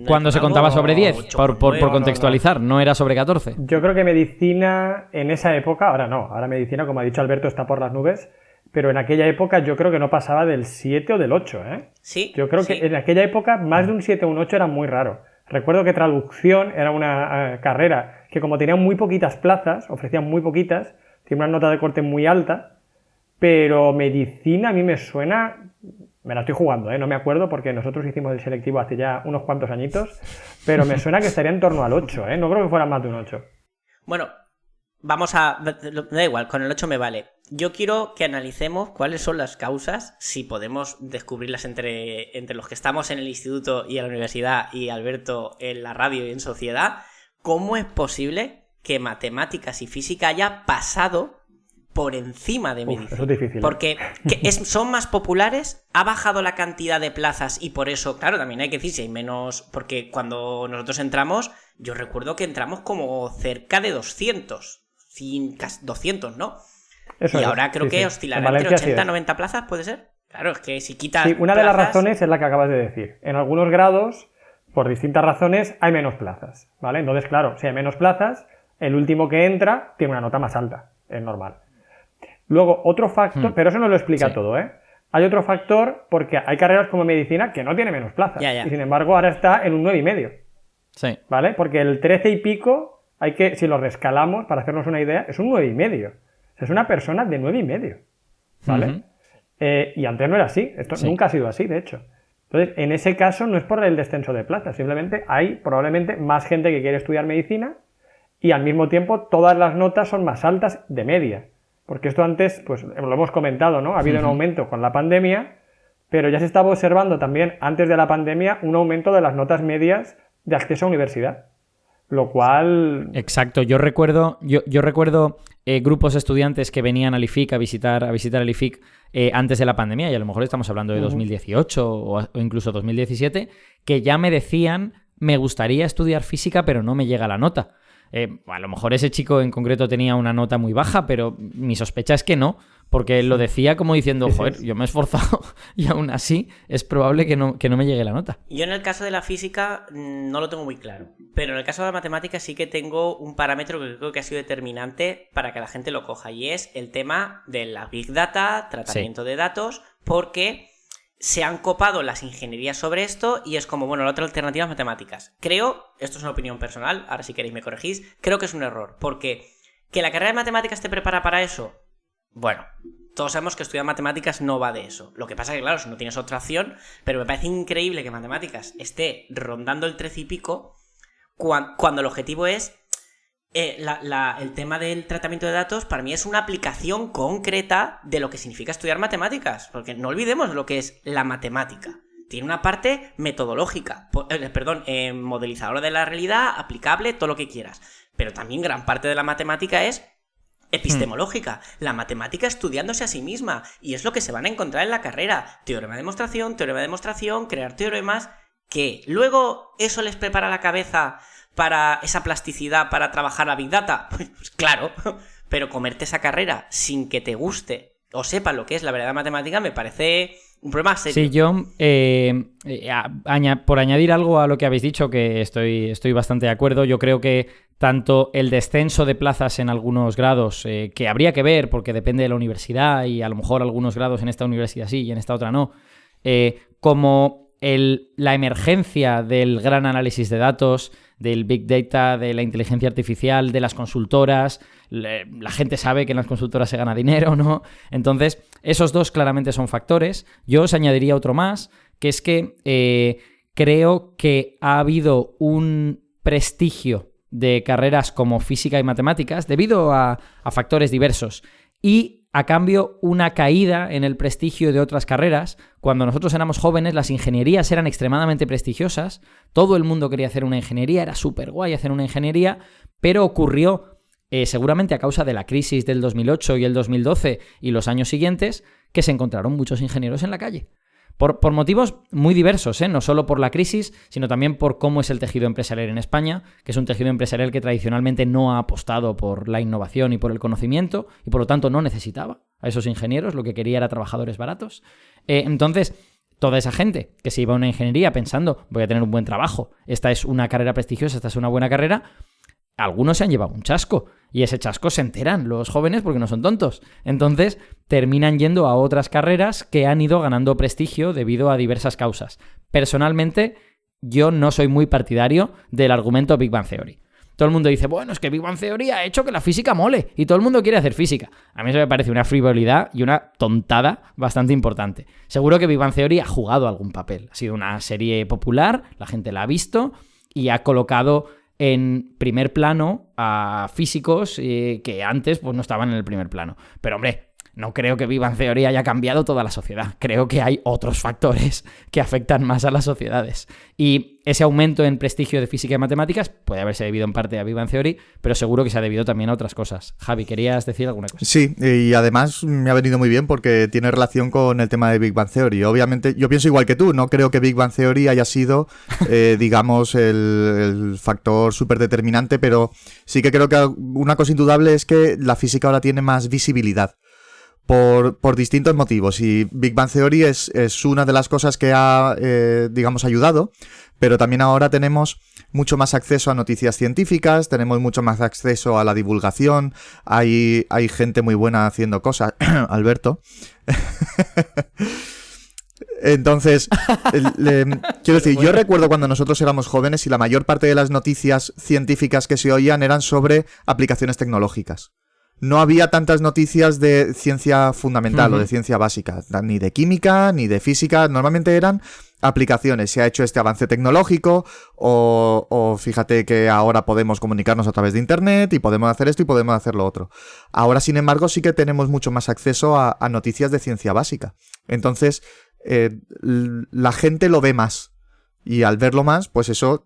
Cuando se contaba sobre 10, por contextualizar, no era sobre 14. Yo creo que Medicina en esa época, ahora no, ahora Medicina, como ha dicho Alberto, está por las nubes, pero en aquella época yo creo que no pasaba del 7 o del 8, ¿eh? Sí. Yo creo que en aquella época más de un 7 o un 8 era muy raro. Recuerdo que traducción era una carrera que, como tenía muy poquitas plazas, ofrecían muy poquitas, tiene una nota de corte muy alta, pero Medicina a mí me suena... Me la estoy jugando, no me acuerdo porque nosotros hicimos el selectivo hace ya unos cuantos añitos, pero me suena que estaría en torno al 8, no creo que fuera más de un 8. Bueno, da igual, con el 8 me vale. Yo quiero que analicemos cuáles son las causas, si podemos descubrirlas entre los que estamos en el instituto y en la universidad y Alberto en la radio y en sociedad. ¿Cómo es posible que Matemáticas y Física haya pasado por encima de Medicina? Eso es difícil. Porque son más populares, ha bajado la cantidad de plazas y por eso, claro, también hay que decir si hay menos, porque cuando nosotros entramos, yo recuerdo que entramos como cerca de 200, 200, ¿no? Eso y es, ahora creo que oscilará entre 80 y 90 plazas, ¿puede ser? Claro, es que si quitas una plazas... de las razones es la que acabas de decir. En algunos grados, por distintas razones, hay menos plazas, ¿vale? Entonces, claro, si hay menos plazas, el último que entra tiene una nota más alta, es normal. Luego, otro factor, pero eso no lo explica todo, ¿eh? Hay otro factor porque hay carreras como Medicina que no tiene menos plazas. Ya. Y sin embargo, ahora está en un 9,5. Sí. ¿Vale? Porque el 13 y pico, si lo rescalamos, para hacernos una idea, es un 9,5. O sea, es una persona de 9,5. ¿Vale? Uh-huh. Y antes no era así. Esto nunca ha sido así, de hecho. Entonces, en ese caso no es por el descenso de plazas. Simplemente hay probablemente más gente que quiere estudiar Medicina y al mismo tiempo todas las notas son más altas de media. Porque esto antes, pues lo hemos comentado, ¿no? Ha habido un aumento con la pandemia, pero ya se estaba observando también antes de la pandemia un aumento de las notas medias de acceso a universidad. Lo cual... Exacto. Yo recuerdo grupos de estudiantes que venían al IFIC a visitar el IFIC antes de la pandemia, y a lo mejor estamos hablando de 2018 o incluso 2017, que ya me decían, me gustaría estudiar física, pero no me llega la nota. A lo mejor ese chico en concreto tenía una nota muy baja, pero mi sospecha es que no, porque lo decía como diciendo, joder, yo me he esforzado y aún así es probable que no me llegue la nota. Yo en el caso de la física no lo tengo muy claro, pero en el caso de la matemática sí que tengo un parámetro que creo que ha sido determinante para que la gente lo coja, y es el tema de la Big Data, tratamiento de datos, porque se han copado las ingenierías sobre esto y es como, bueno, la otra alternativa es matemáticas. Creo, esto es una opinión personal, ahora si queréis me corregís, creo que es un error, porque que la carrera de matemáticas te prepara para eso, bueno, todos sabemos que estudiar matemáticas no va de eso. Lo que pasa es que, claro, si no tienes otra opción, pero me parece increíble que matemáticas esté rondando el 13 y pico cuando el objetivo es... el tema del tratamiento de datos para mí es una aplicación concreta de lo que significa estudiar matemáticas, porque no olvidemos lo que es la matemática. Tiene una parte metodológica, modelizadora de la realidad, aplicable, todo lo que quieras, pero también gran parte de la matemática es epistemológica, la matemática estudiándose a sí misma, y es lo que se van a encontrar en la carrera: teorema de demostración, crear teoremas, que luego eso les prepara la cabeza para esa plasticidad, para trabajar la Big Data. Pues claro, pero comerte esa carrera sin que te guste o sepas lo que es la verdadera matemática me parece un problema serio. Sí, yo, por añadir algo a lo que habéis dicho, que estoy bastante de acuerdo, yo creo que tanto el descenso de plazas en algunos grados, que habría que ver porque depende de la universidad y a lo mejor algunos grados en esta universidad sí y en esta otra no, como la emergencia del gran análisis de datos, del Big Data, de la inteligencia artificial, de las consultoras. La gente sabe que en las consultoras se gana dinero, ¿no? Entonces, esos dos claramente son factores. Yo os añadiría otro más, que es que creo que ha habido un prestigio de carreras como física y matemáticas debido a factores diversos. Y a cambio, una caída en el prestigio de otras carreras. Cuando nosotros éramos jóvenes, las ingenierías eran extremadamente prestigiosas. Todo el mundo quería hacer una ingeniería, era súper guay hacer una ingeniería, pero ocurrió, seguramente a causa de la crisis del 2008 y el 2012 y los años siguientes, que se encontraron muchos ingenieros en la calle. Por motivos muy diversos, no solo por la crisis, sino también por cómo es el tejido empresarial en España, que es un tejido empresarial que tradicionalmente no ha apostado por la innovación y por el conocimiento, y por lo tanto no necesitaba a esos ingenieros, lo que quería era trabajadores baratos. Entonces, toda esa gente que se iba a una ingeniería pensando, voy a tener un buen trabajo, esta es una carrera prestigiosa, esta es una buena carrera, algunos se han llevado un chasco, y ese chasco se enteran los jóvenes porque no son tontos. Entonces terminan yendo a otras carreras que han ido ganando prestigio debido a diversas causas. Personalmente, yo no soy muy partidario del argumento Big Bang Theory. Todo el mundo dice, bueno, es que Big Bang Theory ha hecho que la física mole y todo el mundo quiere hacer física. A mí eso me parece una frivolidad y una tontada bastante importante. Seguro que Big Bang Theory ha jugado algún papel. Ha sido una serie popular, la gente la ha visto y ha colocado en primer plano a físicos que antes pues no estaban en el primer plano. Pero hombre, no creo que Big Bang Theory haya cambiado toda la sociedad. Creo que hay otros factores que afectan más a las sociedades. Y ese aumento en prestigio de física y matemáticas puede haberse debido en parte a Big Bang Theory, pero seguro que se ha debido también a otras cosas. Javi, ¿querías decir alguna cosa? Sí, y además me ha venido muy bien porque tiene relación con el tema de Big Bang Theory. Obviamente, yo pienso igual que tú, no creo que Big Bang Theory haya sido, digamos, el factor súper determinante, pero sí que creo que una cosa indudable es que la física ahora tiene más visibilidad. Por distintos motivos, y Big Bang Theory es una de las cosas que ha, digamos, ayudado, pero también ahora tenemos mucho más acceso a noticias científicas, tenemos mucho más acceso a la divulgación, hay gente muy buena haciendo cosas. Alberto. Entonces, quiero decir, yo recuerdo cuando nosotros éramos jóvenes y la mayor parte de las noticias científicas que se oían eran sobre aplicaciones tecnológicas. No había tantas noticias de ciencia fundamental o de ciencia básica, ni de química, ni de física. Normalmente eran aplicaciones. Se ha hecho este avance tecnológico o fíjate que ahora podemos comunicarnos a través de internet y podemos hacer esto y podemos hacer lo otro. Ahora, sin embargo, sí que tenemos mucho más acceso a noticias de ciencia básica. Entonces, la gente lo ve más. Y al verlo más, pues eso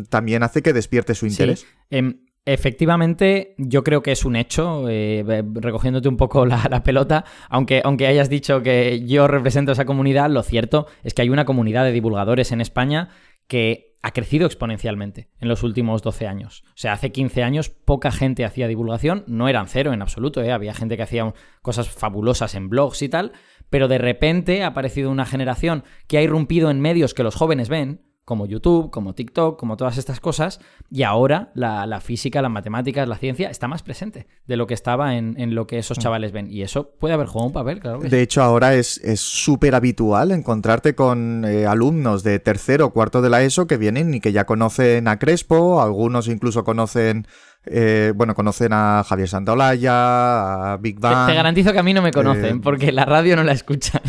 también hace que despierte su interés. Sí. Efectivamente, yo creo que es un hecho, recogiéndote un poco la pelota, aunque hayas dicho que yo represento esa comunidad, lo cierto es que hay una comunidad de divulgadores en España que ha crecido exponencialmente en los últimos 12 años. O sea, hace 15 años poca gente hacía divulgación, no eran cero en absoluto, había gente que hacía cosas fabulosas en blogs y tal, pero de repente ha aparecido una generación que ha irrumpido en medios que los jóvenes ven, como YouTube, como TikTok, como todas estas cosas, y ahora la física, las matemáticas, la ciencia está más presente de lo que estaba en lo que esos chavales ven. Y eso puede haber jugado un papel, claro que sí. De hecho, ahora es súper habitual encontrarte con alumnos de tercero o cuarto de la ESO que vienen y que ya conocen a Crespo, algunos incluso conocen a Javier Santaolalla, a Big Bang. Te garantizo que a mí no me conocen, porque la radio no la escuchan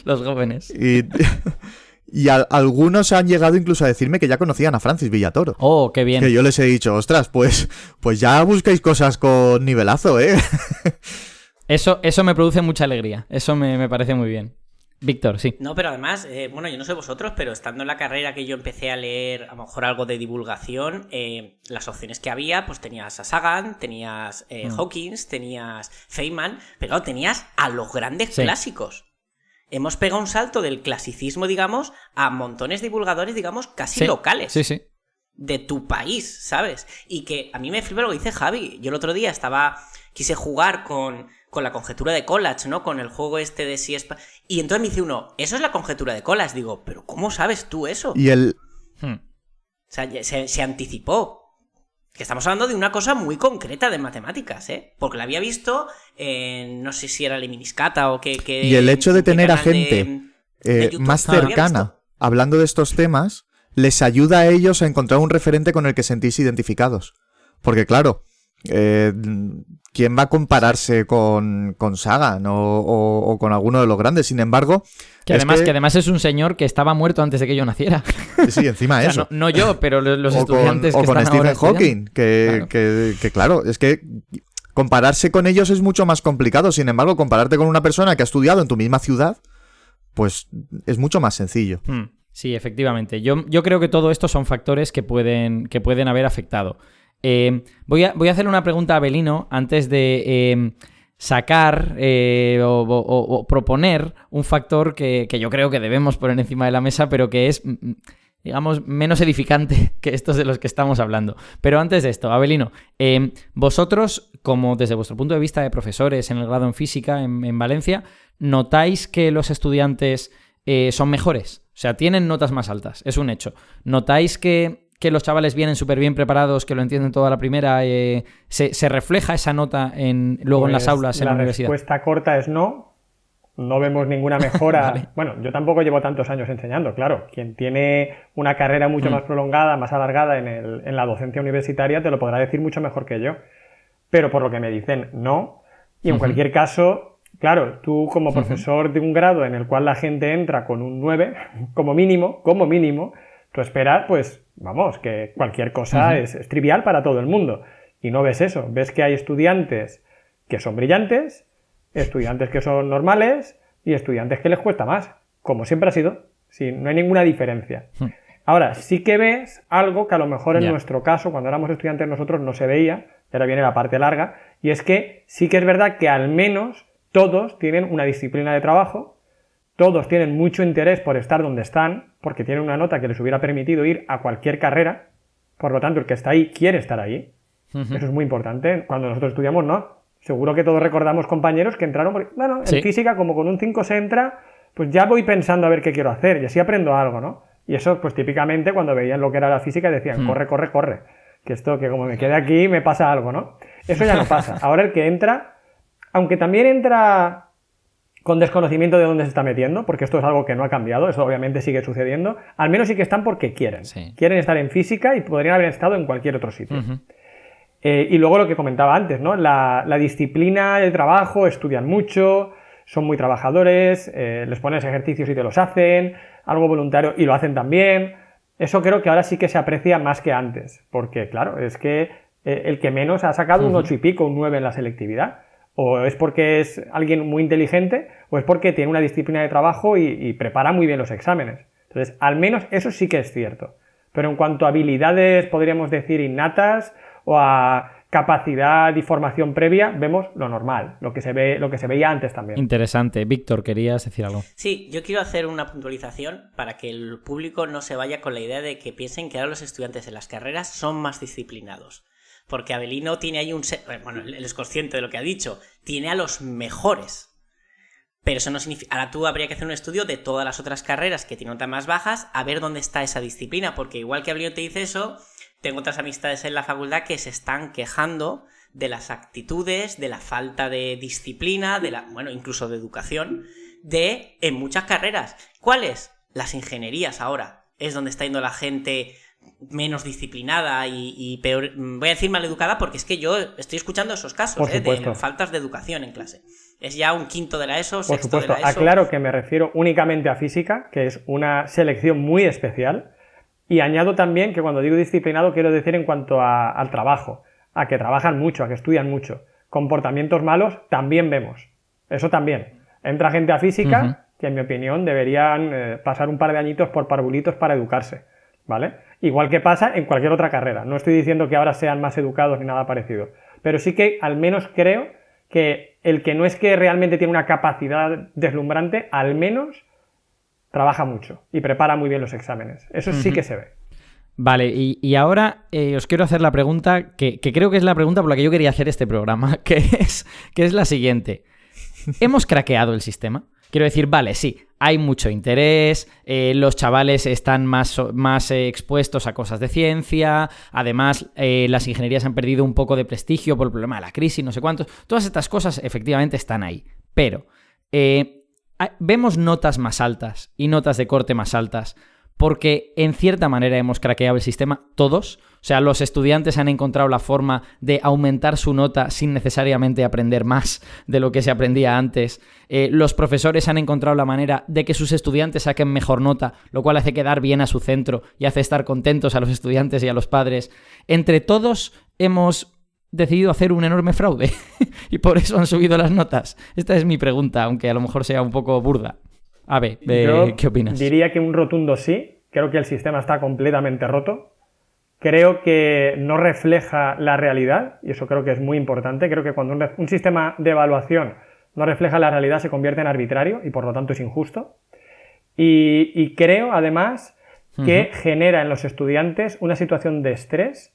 los jóvenes. Y algunos han llegado incluso a decirme que ya conocían a Francis Villatoro. Oh, qué bien. Que yo les he dicho, ostras, pues ya buscáis cosas con nivelazo, ¿eh? Eso me produce mucha alegría. Eso me parece muy bien. Víctor, sí. No, pero además, yo no sé vosotros, pero estando en la carrera que yo empecé a leer a lo mejor algo de divulgación, las opciones que había, pues tenías a Sagan, tenías Hawkins, tenías Feynman, pero tenías a los grandes clásicos. Hemos pegado un salto del clasicismo, digamos, a montones de divulgadores, digamos, casi locales. Sí. De tu país, ¿sabes? Y que a mí me flipa lo que dice Javi. Yo el otro día quise jugar con la conjetura de Collatz, ¿no? Con el juego este de si es... Y entonces me dice uno, eso es la conjetura de Collatz. Digo, ¿pero cómo sabes tú eso? Y el... O sea, se anticipó. Que estamos hablando de una cosa muy concreta de matemáticas, ¿eh? Porque la había visto, no sé si era Leminiscata o que y el hecho de tener a gente más cercana hablando de estos temas les ayuda a ellos a encontrar un referente con el que sentís identificados. Porque claro, ¿quién va a compararse con Sagan o con alguno de los grandes? Sin embargo... Que además es un señor que estaba muerto antes de que yo naciera. Sí, encima eso. No yo, pero los estudiantes que están Stephen ahora Hawking, claro, es que compararse con ellos es mucho más complicado. Sin embargo, compararte con una persona que ha estudiado en tu misma ciudad, pues es mucho más sencillo. Sí, efectivamente. Yo creo que todo esto son factores que pueden haber afectado. Voy a hacerle una pregunta a Avelino antes de sacar o proponer un factor que yo creo que debemos poner encima de la mesa, pero que es, digamos, menos edificante que estos de los que estamos hablando. Pero antes de esto, Avelino, vosotros, como desde vuestro punto de vista de profesores en el grado en física en Valencia, ¿notáis que los estudiantes son mejores? O sea, tienen notas más altas, es un hecho. ¿Notáis que los chavales vienen súper bien preparados, que lo entienden toda la primera? ¿Se refleja esa nota luego en las aulas en la universidad? La respuesta corta es no. No vemos ninguna mejora. Vale. Bueno, yo tampoco llevo tantos años enseñando, claro. Quien tiene una carrera mucho más prolongada, más alargada en la docencia universitaria, te lo podrá decir mucho mejor que yo. Pero por lo que me dicen, no. Y en cualquier caso, claro, tú como profesor de un grado en el cual la gente entra con un 9, como mínimo, tú esperas, pues, vamos, que cualquier cosa es trivial para todo el mundo. Y no ves eso. Ves que hay estudiantes que son brillantes, estudiantes que son normales y estudiantes que les cuesta más, como siempre ha sido. Sí, no hay ninguna diferencia. Ahora, sí que ves algo que a lo mejor en nuestro caso, cuando éramos estudiantes nosotros, no se veía, y ahora viene la parte larga, y es que sí que es verdad que al menos todos tienen una disciplina de trabajo, todos tienen mucho interés por estar donde están, porque tienen una nota que les hubiera permitido ir a cualquier carrera, por lo tanto el que está ahí quiere estar ahí. Eso es muy importante. Cuando nosotros estudiamos, no. Seguro que todos recordamos compañeros que entraron, bueno, en física como con un 5 se entra, pues ya voy pensando a ver qué quiero hacer y así aprendo algo, ¿no? Y eso, pues típicamente cuando veían lo que era la física decían, corre, que esto, que como me quede aquí me pasa algo, ¿no? Eso ya no pasa. Ahora el que entra, aunque también entra con desconocimiento de dónde se está metiendo, porque esto es algo que no ha cambiado, eso obviamente sigue sucediendo, al menos sí que están porque quieren. Quieren estar en física y podrían haber estado en cualquier otro sitio. Y luego lo que comentaba antes, ¿no? La disciplina, el trabajo, estudian mucho, son muy trabajadores, les pones ejercicios y te los hacen, algo voluntario y lo hacen también. Eso creo que ahora sí que se aprecia más que antes, porque claro, es que el que menos ha sacado un 8 y pico, un 9 en la selectividad. O es porque es alguien muy inteligente, o es porque tiene una disciplina de trabajo y prepara muy bien los exámenes. Entonces, al menos eso sí que es cierto. Pero en cuanto a habilidades, podríamos decir, innatas, o a capacidad y formación previa, vemos lo normal, lo que se veía antes también. Interesante. Víctor, ¿querías decir algo? Sí, yo quiero hacer una puntualización para que el público no se vaya con la idea de que piensen que ahora los estudiantes en las carreras son más disciplinados. Porque Avelino tiene ahí él es consciente de lo que ha dicho, tiene a los mejores. Pero eso no significa... Ahora tú habría que hacer un estudio de todas las otras carreras que tienen notas más bajas a ver dónde está esa disciplina, porque igual que Abelino te dice eso, tengo otras amistades en la facultad que se están quejando de las actitudes, de la falta de disciplina, bueno, incluso de educación, en muchas carreras. ¿Cuáles? Las ingenierías ahora. Es donde está yendo la gente menos disciplinada y peor, voy a decir maleducada, porque es que yo estoy escuchando esos casos de faltas de educación en clase. Es ya un quinto de la ESO, sexto por supuesto, de la ESO. Aclaro que me refiero únicamente a física, que es una selección muy especial, y añado también que cuando digo disciplinado quiero decir en cuanto al trabajo, a que trabajan mucho, a que estudian mucho. Comportamientos malos también vemos, eso también. Entra gente a física que en mi opinión deberían pasar un par de añitos por parvulitos para educarse, ¿vale? Igual que pasa en cualquier otra carrera. No estoy diciendo que ahora sean más educados ni nada parecido, pero sí que al menos creo que el que no es que realmente tiene una capacidad deslumbrante, al menos trabaja mucho y prepara muy bien los exámenes. Eso sí que se ve. Vale, y ahora os quiero hacer la pregunta que creo que es la pregunta por la que yo quería hacer este programa, que es la siguiente. ¿Hemos craqueado el sistema? Quiero decir, vale, sí, hay mucho interés, los chavales están más expuestos a cosas de ciencia, además las ingenierías han perdido un poco de prestigio por el problema de la crisis, no sé cuántos. Todas estas cosas efectivamente están ahí, pero vemos notas más altas y notas de corte más altas porque en cierta manera hemos craqueado el sistema todos. O sea, los estudiantes han encontrado la forma de aumentar su nota sin necesariamente aprender más de lo que se aprendía antes. Los profesores han encontrado la manera de que sus estudiantes saquen mejor nota, lo cual hace quedar bien a su centro y hace estar contentos a los estudiantes y a los padres. Entre todos hemos decidido hacer un enorme fraude y por eso han subido las notas. Esta es mi pregunta, aunque a lo mejor sea un poco burda. A ver, ¿qué opinas? Diría que un rotundo sí. Creo que el sistema está completamente roto. Creo que no refleja la realidad, y eso creo que es muy importante. Creo que cuando un sistema de evaluación no refleja la realidad se convierte en arbitrario y por lo tanto es injusto. Y creo, además, que genera en los estudiantes una situación de estrés,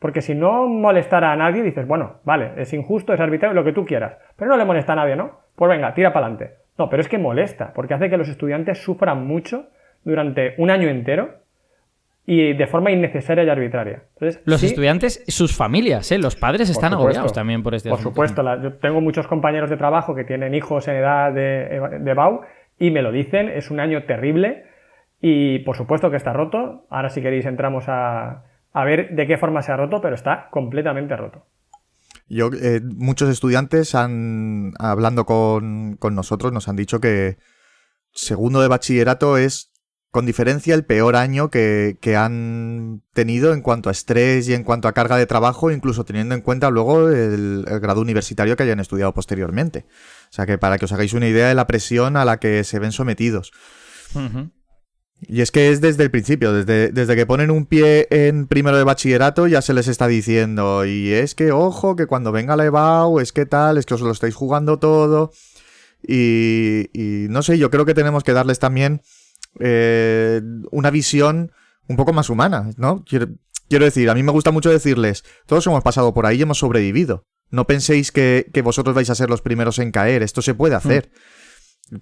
porque si no molestara a nadie, dices, bueno, vale, es injusto, es arbitrario, lo que tú quieras, pero no le molesta a nadie, ¿no? Pues venga, tira para adelante. No, pero es que molesta, porque hace que los estudiantes sufran mucho durante un año entero y de forma innecesaria y arbitraria. Entonces, los estudiantes, sus familias, los padres están agobiados también por este asunto. Por supuesto, yo tengo muchos compañeros de trabajo que tienen hijos en edad de BAU y me lo dicen, es un año terrible y por supuesto que está roto. Ahora si queréis entramos a ver de qué forma se ha roto, pero está completamente roto. Muchos estudiantes hablando con nosotros nos han dicho que segundo de bachillerato es con diferencia el peor año que han tenido en cuanto a estrés y en cuanto a carga de trabajo, incluso teniendo en cuenta luego el grado universitario que hayan estudiado posteriormente. O sea que para que os hagáis una idea de la presión a la que se ven sometidos. Y es que es desde el principio, desde que ponen un pie en primero de bachillerato ya se les está diciendo, y es que ojo, que cuando venga la EBAU, es que tal, es que os lo estáis jugando todo. Y no sé, yo creo que tenemos que darles también una visión un poco más humana, ¿no? Quiero decir, a mí me gusta mucho decirles, todos hemos pasado por ahí y hemos sobrevivido. No penséis que vosotros vais a ser los primeros en caer, esto se puede hacer.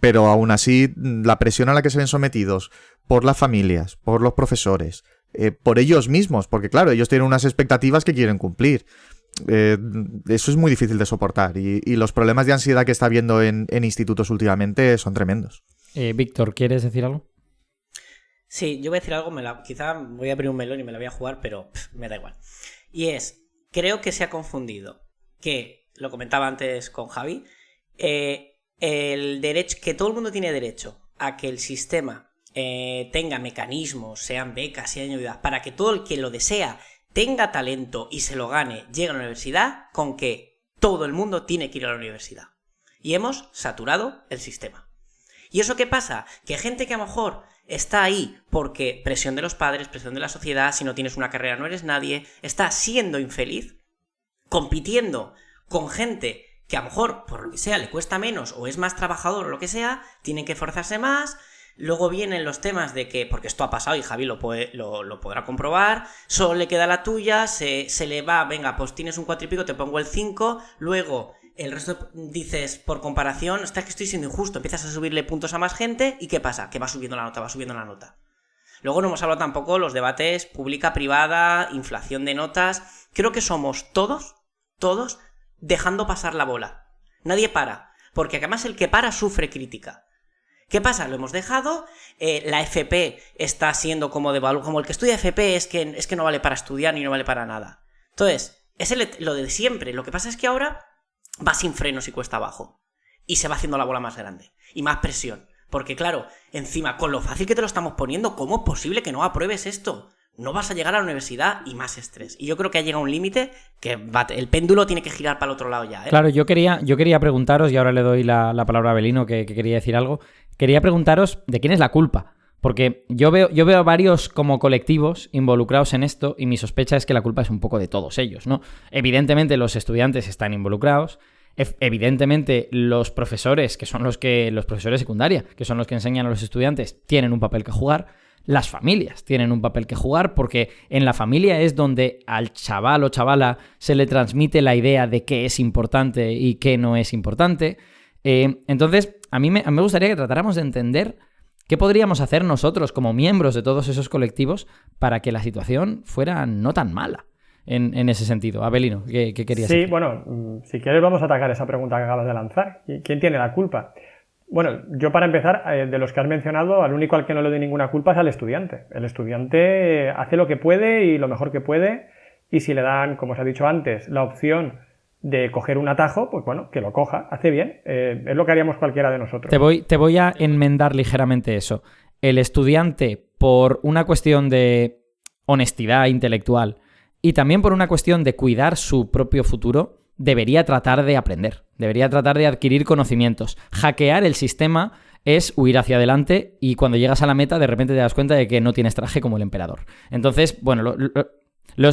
Pero aún así, la presión a la que se ven sometidos por las familias, por los profesores, por ellos mismos, porque claro, ellos tienen unas expectativas que quieren cumplir. Eso es muy difícil de soportar y los problemas de ansiedad que está habiendo en institutos últimamente son tremendos. Víctor, ¿quieres decir algo? Sí, yo voy a decir algo, quizá voy a abrir un melón y me la voy a jugar, pero me da igual. Y es, creo que se ha confundido, que, lo comentaba antes con Javi, el derecho, que todo el mundo tiene derecho a que el sistema tenga mecanismos, sean becas, sean ayudas, para que todo el que lo desea tenga talento y se lo gane, llegue a la universidad, con que todo el mundo tiene que ir a la universidad. Y hemos saturado el sistema. ¿Y eso qué pasa? Que gente que a lo mejor está ahí porque presión de los padres, presión de la sociedad, si no tienes una carrera no eres nadie, está siendo infeliz, compitiendo con gente que a lo mejor, por lo que sea, le cuesta menos o es más trabajador o lo que sea, tienen que esforzarse más. Luego vienen los temas de que, porque esto ha pasado y Javi lo podrá comprobar, solo le queda la tuya, se le va, venga, pues tienes un 4 y pico, te pongo el 5, luego el resto dices, por comparación, está que estoy siendo injusto, empiezas a subirle puntos a más gente y ¿qué pasa? Que va subiendo la nota, va subiendo la nota. Luego no hemos hablado tampoco los debates pública-privada, inflación de notas. Creo que somos todos dejando pasar la bola. Nadie para, porque además el que para sufre crítica. ¿Qué pasa? Lo hemos dejado, la FP está siendo como el que estudia FP es que no vale para estudiar ni no vale para nada. Entonces, lo de siempre. Lo que pasa es que ahora va sin frenos y cuesta abajo. Y se va haciendo la bola más grande. Y más presión. Porque claro, encima, con lo fácil que te lo estamos poniendo, ¿cómo es posible que no apruebes esto? No vas a llegar a la universidad y más estrés. Y yo creo que ha llegado un límite que el péndulo tiene que girar para el otro lado ya, ¿eh? Claro, yo quería preguntaros, y ahora le doy la palabra a Avelino, que quería decir algo. Quería preguntaros de quién es la culpa. Porque yo veo a varios como colectivos involucrados en esto y mi sospecha es que la culpa es un poco de todos ellos, ¿no? Evidentemente los estudiantes están involucrados, evidentemente los profesores, que son los profesores de secundaria, que son los que enseñan a los estudiantes, tienen un papel que jugar, las familias tienen un papel que jugar porque en la familia es donde al chaval o chavala se le transmite la idea de qué es importante y qué no es importante. Entonces, a mí me gustaría que tratáramos de entender qué podríamos hacer nosotros como miembros de todos esos colectivos para que la situación fuera no tan mala en ese sentido. Avelino, ¿qué querías decir? Sí, bueno, si quieres vamos a atacar esa pregunta que acabas de lanzar. ¿Quién tiene la culpa? Bueno, yo para empezar, de los que has mencionado, al único al que no le doy ninguna culpa es al estudiante. El estudiante hace lo que puede y lo mejor que puede, y si le dan, como os he dicho antes, la opción de coger un atajo, pues bueno, que lo coja, hace bien, es lo que haríamos cualquiera de nosotros. Te voy a enmendar ligeramente eso. El estudiante, por una cuestión de honestidad intelectual y también por una cuestión de cuidar su propio futuro, debería tratar de aprender, debería tratar de adquirir conocimientos. Hackear el sistema es huir hacia adelante y cuando llegas a la meta de repente te das cuenta de que no tienes traje como el emperador. Entonces, bueno,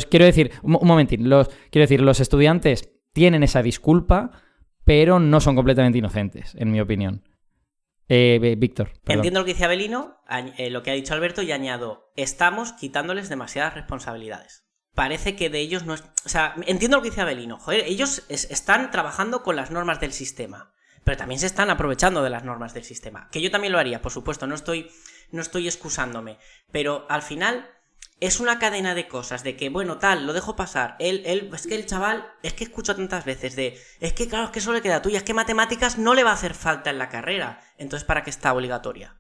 quiero decir, un momentín, los estudiantes tienen esa disculpa, pero no son completamente inocentes, en mi opinión. Víctor. Perdón. Entiendo lo que dice Avelino, lo que ha dicho Alberto, y añado, estamos quitándoles demasiadas responsabilidades. Parece que de ellos no es... O sea, entiendo lo que dice Avelino. Joder, ellos están trabajando con las normas del sistema, pero también se están aprovechando de las normas del sistema. Que yo también lo haría, por supuesto, no estoy excusándome. Pero al final es una cadena de cosas, de que, bueno, tal, lo dejo pasar. Es que el chaval, es que escucho tantas veces es que claro, es que eso le queda tuya, es que matemáticas no le va a hacer falta en la carrera. Entonces, ¿para qué está obligatoria?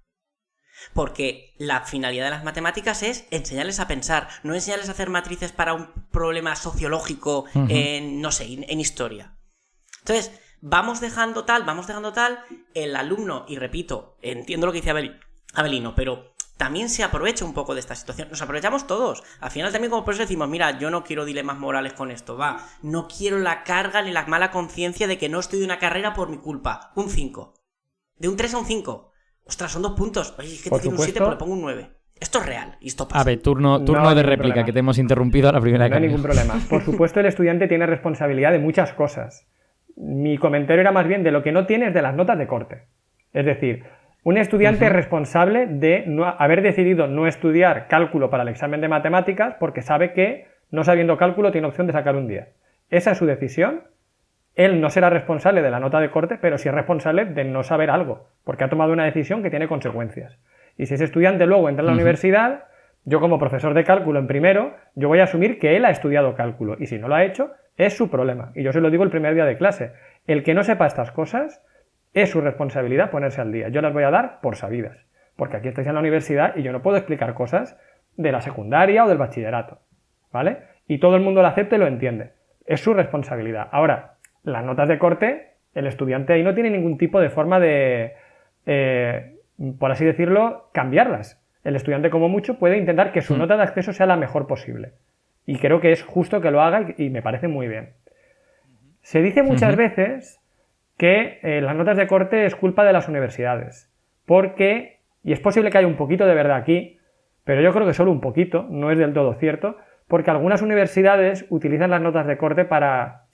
Porque la finalidad de las matemáticas es enseñarles a pensar, no enseñarles a hacer matrices para un problema sociológico en historia. Entonces, vamos dejando tal, el alumno, y repito, entiendo lo que dice Avelino, pero también se aprovecha un poco de esta situación. Nos aprovechamos todos. Al final también como profesor decimos, mira, yo no quiero dilemas morales con esto, no quiero la carga ni la mala conciencia de que no estudio una carrera por mi culpa. Un 5. De un 3 a un 5. Ostras, son 2 puntos. Oye, es que te tiro un 7, pero le pongo un 9. Esto es real y esto pasa. A ver, turno de réplica, problema. Que te hemos interrumpido a la primera. No hay ningún problema. Por supuesto, el estudiante tiene responsabilidad de muchas cosas. Mi comentario era más bien de lo que no tiene es de las notas de corte. Es decir, un estudiante es responsable de haber decidido no estudiar cálculo para el examen de matemáticas porque sabe que, no sabiendo cálculo, tiene opción de sacar un 10. Esa es su decisión. Él no será responsable de la nota de corte, pero sí es responsable de no saber algo, porque ha tomado una decisión que tiene consecuencias. Y si ese estudiante luego entra a la universidad, yo como profesor de cálculo en primero, yo voy a asumir que él ha estudiado cálculo, y si no lo ha hecho, es su problema. Y yo se lo digo el primer día de clase. El que no sepa estas cosas, es su responsabilidad ponerse al día. Yo las voy a dar por sabidas, porque aquí estáis en la universidad y yo no puedo explicar cosas de la secundaria o del bachillerato, ¿vale? Y todo el mundo lo acepta y lo entiende. Es su responsabilidad. Ahora, las notas de corte, el estudiante ahí no tiene ningún tipo de forma de, por así decirlo, cambiarlas. El estudiante como mucho puede intentar que su nota de acceso sea la mejor posible. Y creo que es justo que lo haga y me parece muy bien. Se dice muchas veces que las notas de corte es culpa de las universidades. Porque, y es posible que haya un poquito de verdad aquí, pero yo creo que solo un poquito, no es del todo cierto, porque algunas universidades utilizan las notas de corte para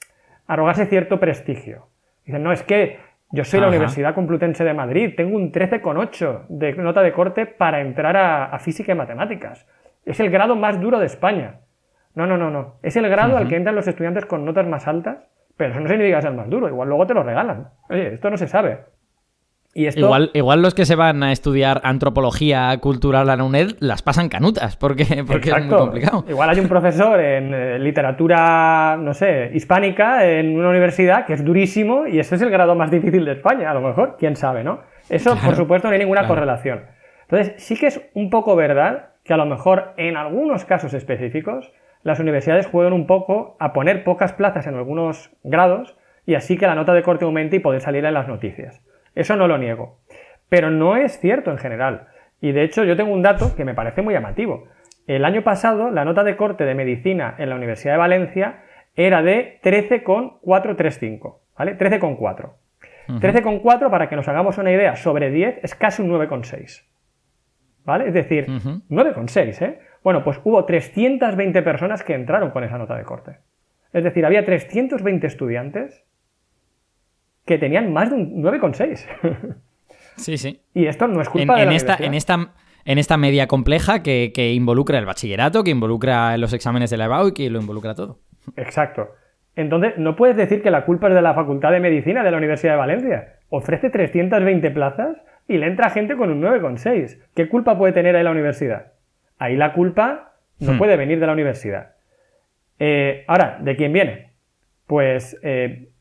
arrogarse cierto prestigio. Dicen, no, es que yo soy la Universidad Complutense de Madrid, tengo un 13,8 de nota de corte para entrar a física y matemáticas. Es el grado más duro de España. No. Es el grado al que entran los estudiantes con notas más altas Pero eso no significa ser más duro, igual luego te lo regalan. Oye, esto no se sabe. Y esto... igual los que se van a estudiar antropología cultural a la UNED las pasan canutas, porque es muy complicado. Igual hay un profesor en literatura, no sé, hispánica en una universidad que es durísimo y ese es el grado más difícil de España, a lo mejor, quién sabe, ¿no? Eso, claro, por supuesto, no hay ninguna correlación. Entonces, sí que es un poco verdad que a lo mejor en algunos casos específicos las universidades juegan un poco a poner pocas plazas en algunos grados y así que la nota de corte aumente y poder salir en las noticias. Eso no lo niego. Pero no es cierto en general. Y de hecho yo tengo un dato que me parece muy llamativo. El año pasado la nota de corte de medicina en la Universidad de Valencia era de 13,435, ¿vale? 13,4. 13,4, para que nos hagamos una idea, sobre 10 es casi un 9,6. ¿Vale? Es decir, 9,6, ¿eh? Bueno, pues hubo 320 personas que entraron con esa nota de corte. Es decir, había 320 estudiantes que tenían más de un 9,6. Sí, sí. Y esto no es culpa de la universidad. En esta media compleja que involucra el bachillerato, que involucra los exámenes de la EBAU y que lo involucra todo. Exacto. Entonces, no puedes decir que la culpa es de la Facultad de Medicina de la Universidad de Valencia. Ofrece 320 plazas y le entra gente con un 9,6. ¿Qué culpa puede tener ahí la universidad? Ahí la culpa no puede venir de la universidad. Ahora, ¿de quién viene? Pues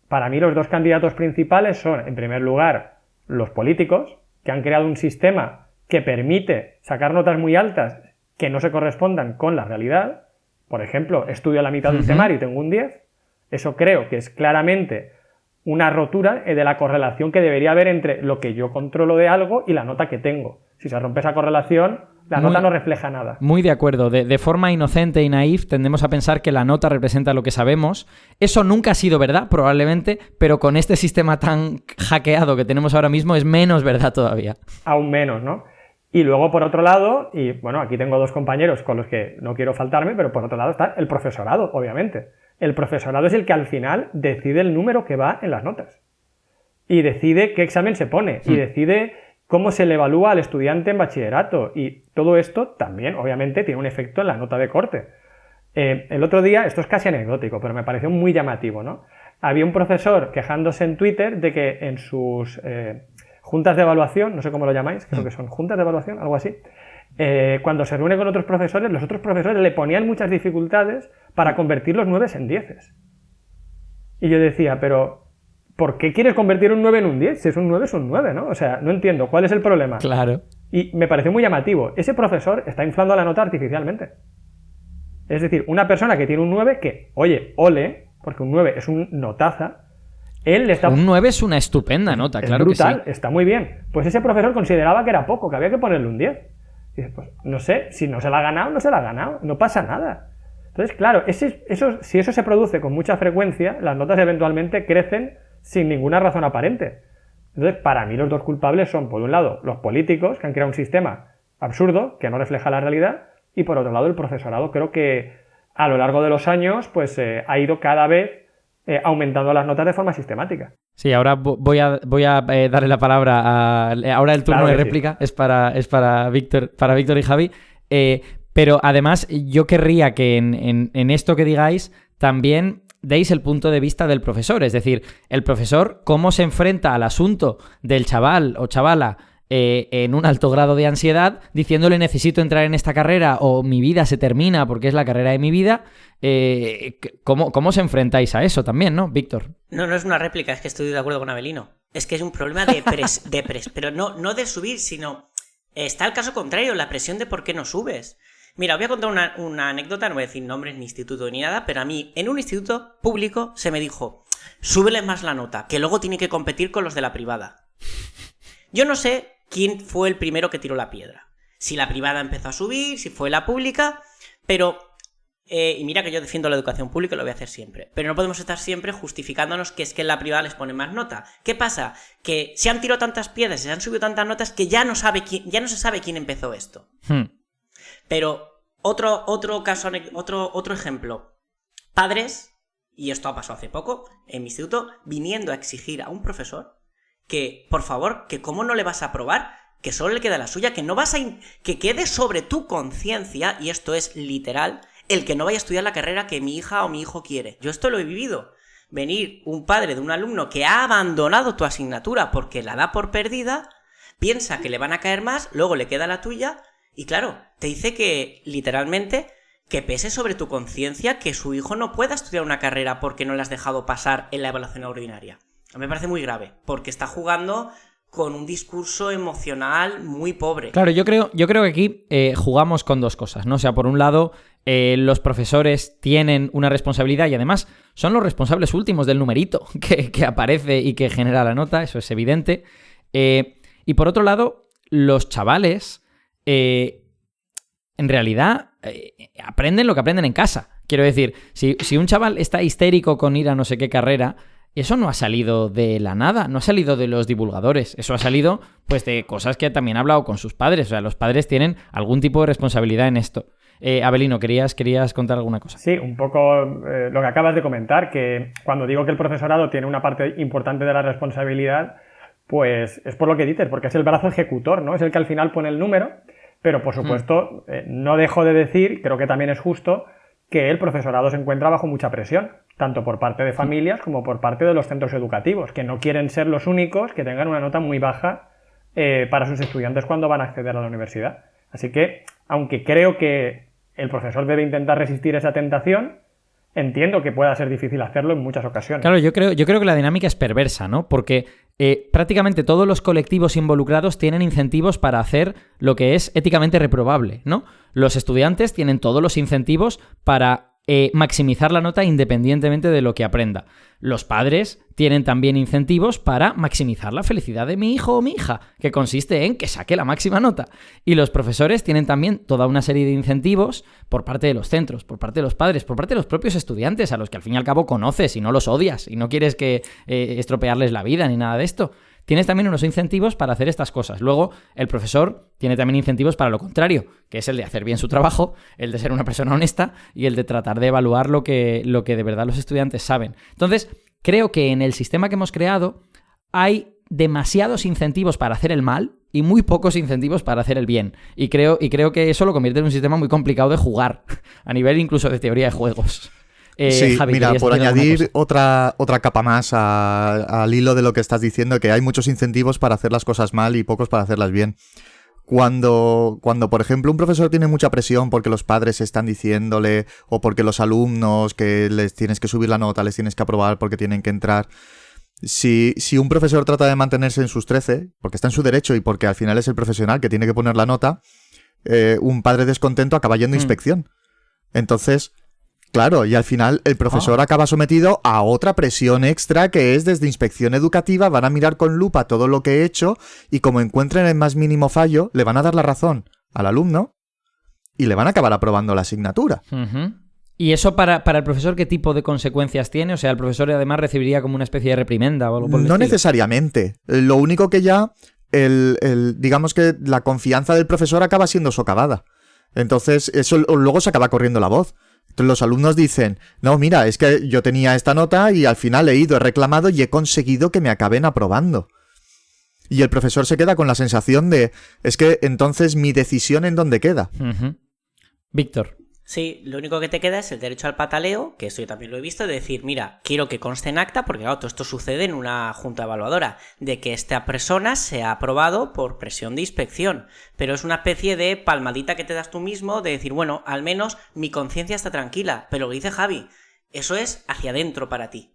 para mí los dos candidatos principales son, en primer lugar, los políticos, que han creado un sistema que permite sacar notas muy altas que no se correspondan con la realidad. Por ejemplo, estudio la mitad de un temario y tengo un 10. Eso creo que es claramente una rotura de la correlación que debería haber entre lo que yo controlo de algo y la nota que tengo. Si se rompe esa correlación, la nota no refleja nada. Muy de acuerdo. De forma inocente y naif tendemos a pensar que la nota representa lo que sabemos. Eso nunca ha sido verdad, probablemente, pero con este sistema tan hackeado que tenemos ahora mismo es menos verdad todavía. Aún menos, ¿no? Y luego, por otro lado, y bueno, aquí tengo dos compañeros con los que no quiero faltarme, pero por otro lado está el profesorado, obviamente. El profesorado es el que al final decide el número que va en las notas. Y decide qué examen se pone. Y decide cómo se le evalúa al estudiante en bachillerato. Y todo esto también, obviamente, tiene un efecto en la nota de corte. El otro día, esto es casi anecdótico, pero me pareció muy llamativo, ¿no? Había un profesor quejándose en Twitter de que en sus juntas de evaluación, no sé cómo lo llamáis, creo que son juntas de evaluación, algo así, cuando se reúne con otros profesores, los otros profesores le ponían muchas dificultades para convertir los 9 en 10. Y yo decía, pero ¿por qué quieres convertir un 9 en un 10? Si es un 9, es un 9, ¿no? O sea, no entiendo, ¿cuál es el problema? Claro. Y me pareció muy llamativo. Ese profesor está inflando la nota artificialmente. Es decir, una persona que tiene un 9 que, oye, ole, porque un 9 es un notaza, él le está... Un 9 es una estupenda nota, es claro brutal, que sí. Está muy bien. Pues ese profesor consideraba que era poco, que había que ponerle un 10. Y dice, pues no sé, si no se la ha ganado, no se la ha ganado, no pasa nada. Entonces, claro, si eso se produce con mucha frecuencia, las notas eventualmente crecen sin ninguna razón aparente. Entonces, para mí los dos culpables son, por un lado, los políticos, que han creado un sistema absurdo, que no refleja la realidad, y por otro lado, el profesorado. Creo que a lo largo de los años pues ha ido cada vez aumentando las notas de forma sistemática. Sí, ahora voy a darle la palabra ahora el turno de réplica sí. es para Víctor y Javi. Pero además yo querría que en esto que digáis también deis el punto de vista del profesor. Es decir, el profesor cómo se enfrenta al asunto del chaval o chavala en un alto grado de ansiedad, diciéndole necesito entrar en esta carrera o mi vida se termina porque es la carrera de mi vida. ¿Cómo se enfrentáis a eso también, no, Víctor? No es una réplica, es que estoy de acuerdo con Avelino. Es que es un problema pero no de subir, sino está el caso contrario, la presión de por qué no subes. Mira, os voy a contar una anécdota, no voy a decir nombres ni instituto ni nada, pero a mí en un instituto público se me dijo, súbele más la nota, que luego tiene que competir con los de la privada. Yo no sé quién fue el primero que tiró la piedra. Si la privada empezó a subir, si fue la pública, pero... y mira que yo defiendo la educación pública y lo voy a hacer siempre. Pero no podemos estar siempre justificándonos que es que en la privada les ponen más nota. ¿Qué pasa? Que se han tirado tantas piedras, se han subido tantas notas que ya no se sabe quién empezó esto. Pero otro caso, otro ejemplo. Padres, y esto ha pasado hace poco, en mi instituto, viniendo a exigir a un profesor que, por favor, que cómo no le vas a aprobar, que solo le queda la suya, que no vas a... que quede sobre tu conciencia, y esto es literal, el que no vaya a estudiar la carrera que mi hija o mi hijo quiere. Yo esto lo he vivido. venir un padre de un alumno que ha abandonado tu asignatura porque la da por perdida, piensa que le van a caer más, luego le queda la tuya y claro, te dice que literalmente que pese sobre tu conciencia que su hijo no pueda estudiar una carrera porque no le has dejado pasar en la evaluación ordinaria. A mí me parece muy grave, porque está jugando con un discurso emocional muy pobre. Claro, yo creo que aquí jugamos con dos cosas, ¿no? O sea, por un lado, los profesores tienen una responsabilidad y además son los responsables últimos del numerito que aparece y que genera la nota, eso es evidente. Y por otro lado, los chavales, en realidad, aprenden lo que aprenden en casa. Quiero decir, si un chaval está histérico con ir a no sé qué carrera, eso no ha salido de la nada, no ha salido de los divulgadores, eso ha salido pues de cosas que también ha hablado con sus padres, o sea, los padres tienen algún tipo de responsabilidad en esto. Avelino, ¿querías contar alguna cosa? Sí, un poco lo que acabas de comentar, que cuando digo que el profesorado tiene una parte importante de la responsabilidad, pues es por lo que dices, porque es el brazo ejecutor, ¿no? Es el que al final pone el número, pero por supuesto no dejo de decir, creo que también es justo, que el profesorado se encuentra bajo mucha presión, tanto por parte de familias como por parte de los centros educativos, que no quieren ser los únicos que tengan una nota muy baja para sus estudiantes cuando van a acceder a la universidad. Así que, aunque creo que el profesor debe intentar resistir esa tentación, entiendo que pueda ser difícil hacerlo en muchas ocasiones. Claro, yo creo que la dinámica es perversa, ¿no? Porque prácticamente todos los colectivos involucrados tienen incentivos para hacer lo que es éticamente reprobable, ¿no? Los estudiantes tienen todos los incentivos para maximizar la nota independientemente de lo que aprenda. Los padres tienen también incentivos para maximizar la felicidad de mi hijo o mi hija, que consiste en que saque la máxima nota. Y los profesores tienen también toda una serie de incentivos por parte de los centros, por parte de los padres, por parte de los propios estudiantes, a los que al fin y al cabo conoces y no los odias y no quieres que estropearles la vida ni nada de esto. Tienes también unos incentivos para hacer estas cosas. Luego, el profesor tiene también incentivos para lo contrario, que es el de hacer bien su trabajo, el de ser una persona honesta y el de tratar de evaluar lo que de verdad los estudiantes saben. Entonces, creo que en el sistema que hemos creado hay demasiados incentivos para hacer el mal y muy pocos incentivos para hacer el bien. Y creo que eso lo convierte en un sistema muy complicado de jugar, a nivel incluso de teoría de juegos. Sí, Javi, mira, por añadir otra capa más al hilo de lo que estás diciendo, que hay muchos incentivos para hacer las cosas mal y pocos para hacerlas bien. Cuando, por ejemplo, un profesor tiene mucha presión porque los padres están diciéndole o porque los alumnos que les tienes que subir la nota, les tienes que aprobar porque tienen que entrar, si un profesor trata de mantenerse en sus 13, porque está en su derecho y porque al final es el profesional que tiene que poner la nota, un padre descontento acaba yendo a inspección. Entonces, claro, y al final el profesor acaba sometido a otra presión extra que es desde inspección educativa, van a mirar con lupa todo lo que he hecho y como encuentren el más mínimo fallo, le van a dar la razón al alumno y le van a acabar aprobando la asignatura. Uh-huh. ¿Y eso para el profesor qué tipo de consecuencias tiene? O sea, el profesor además recibiría como una especie de reprimenda o algo por el No estilo. necesariamente. Lo único que ya, digamos que la confianza del profesor acaba siendo socavada. Entonces, eso luego se acaba corriendo la voz. Entonces los alumnos dicen, no, mira, es que yo tenía esta nota y al final he ido, he reclamado y he conseguido que me acaben aprobando. Y el profesor se queda con la sensación de, es que entonces mi decisión en dónde queda. Uh-huh. Víctor. Sí, lo único que te queda es el derecho al pataleo, que esto yo también lo he visto, de decir, mira, quiero que conste en acta, porque claro, todo esto sucede en una junta evaluadora, de que esta persona se ha aprobado por presión de inspección, pero es una especie de palmadita que te das tú mismo, de decir, bueno, al menos mi conciencia está tranquila, pero lo que dice Javi, eso es hacia adentro para ti.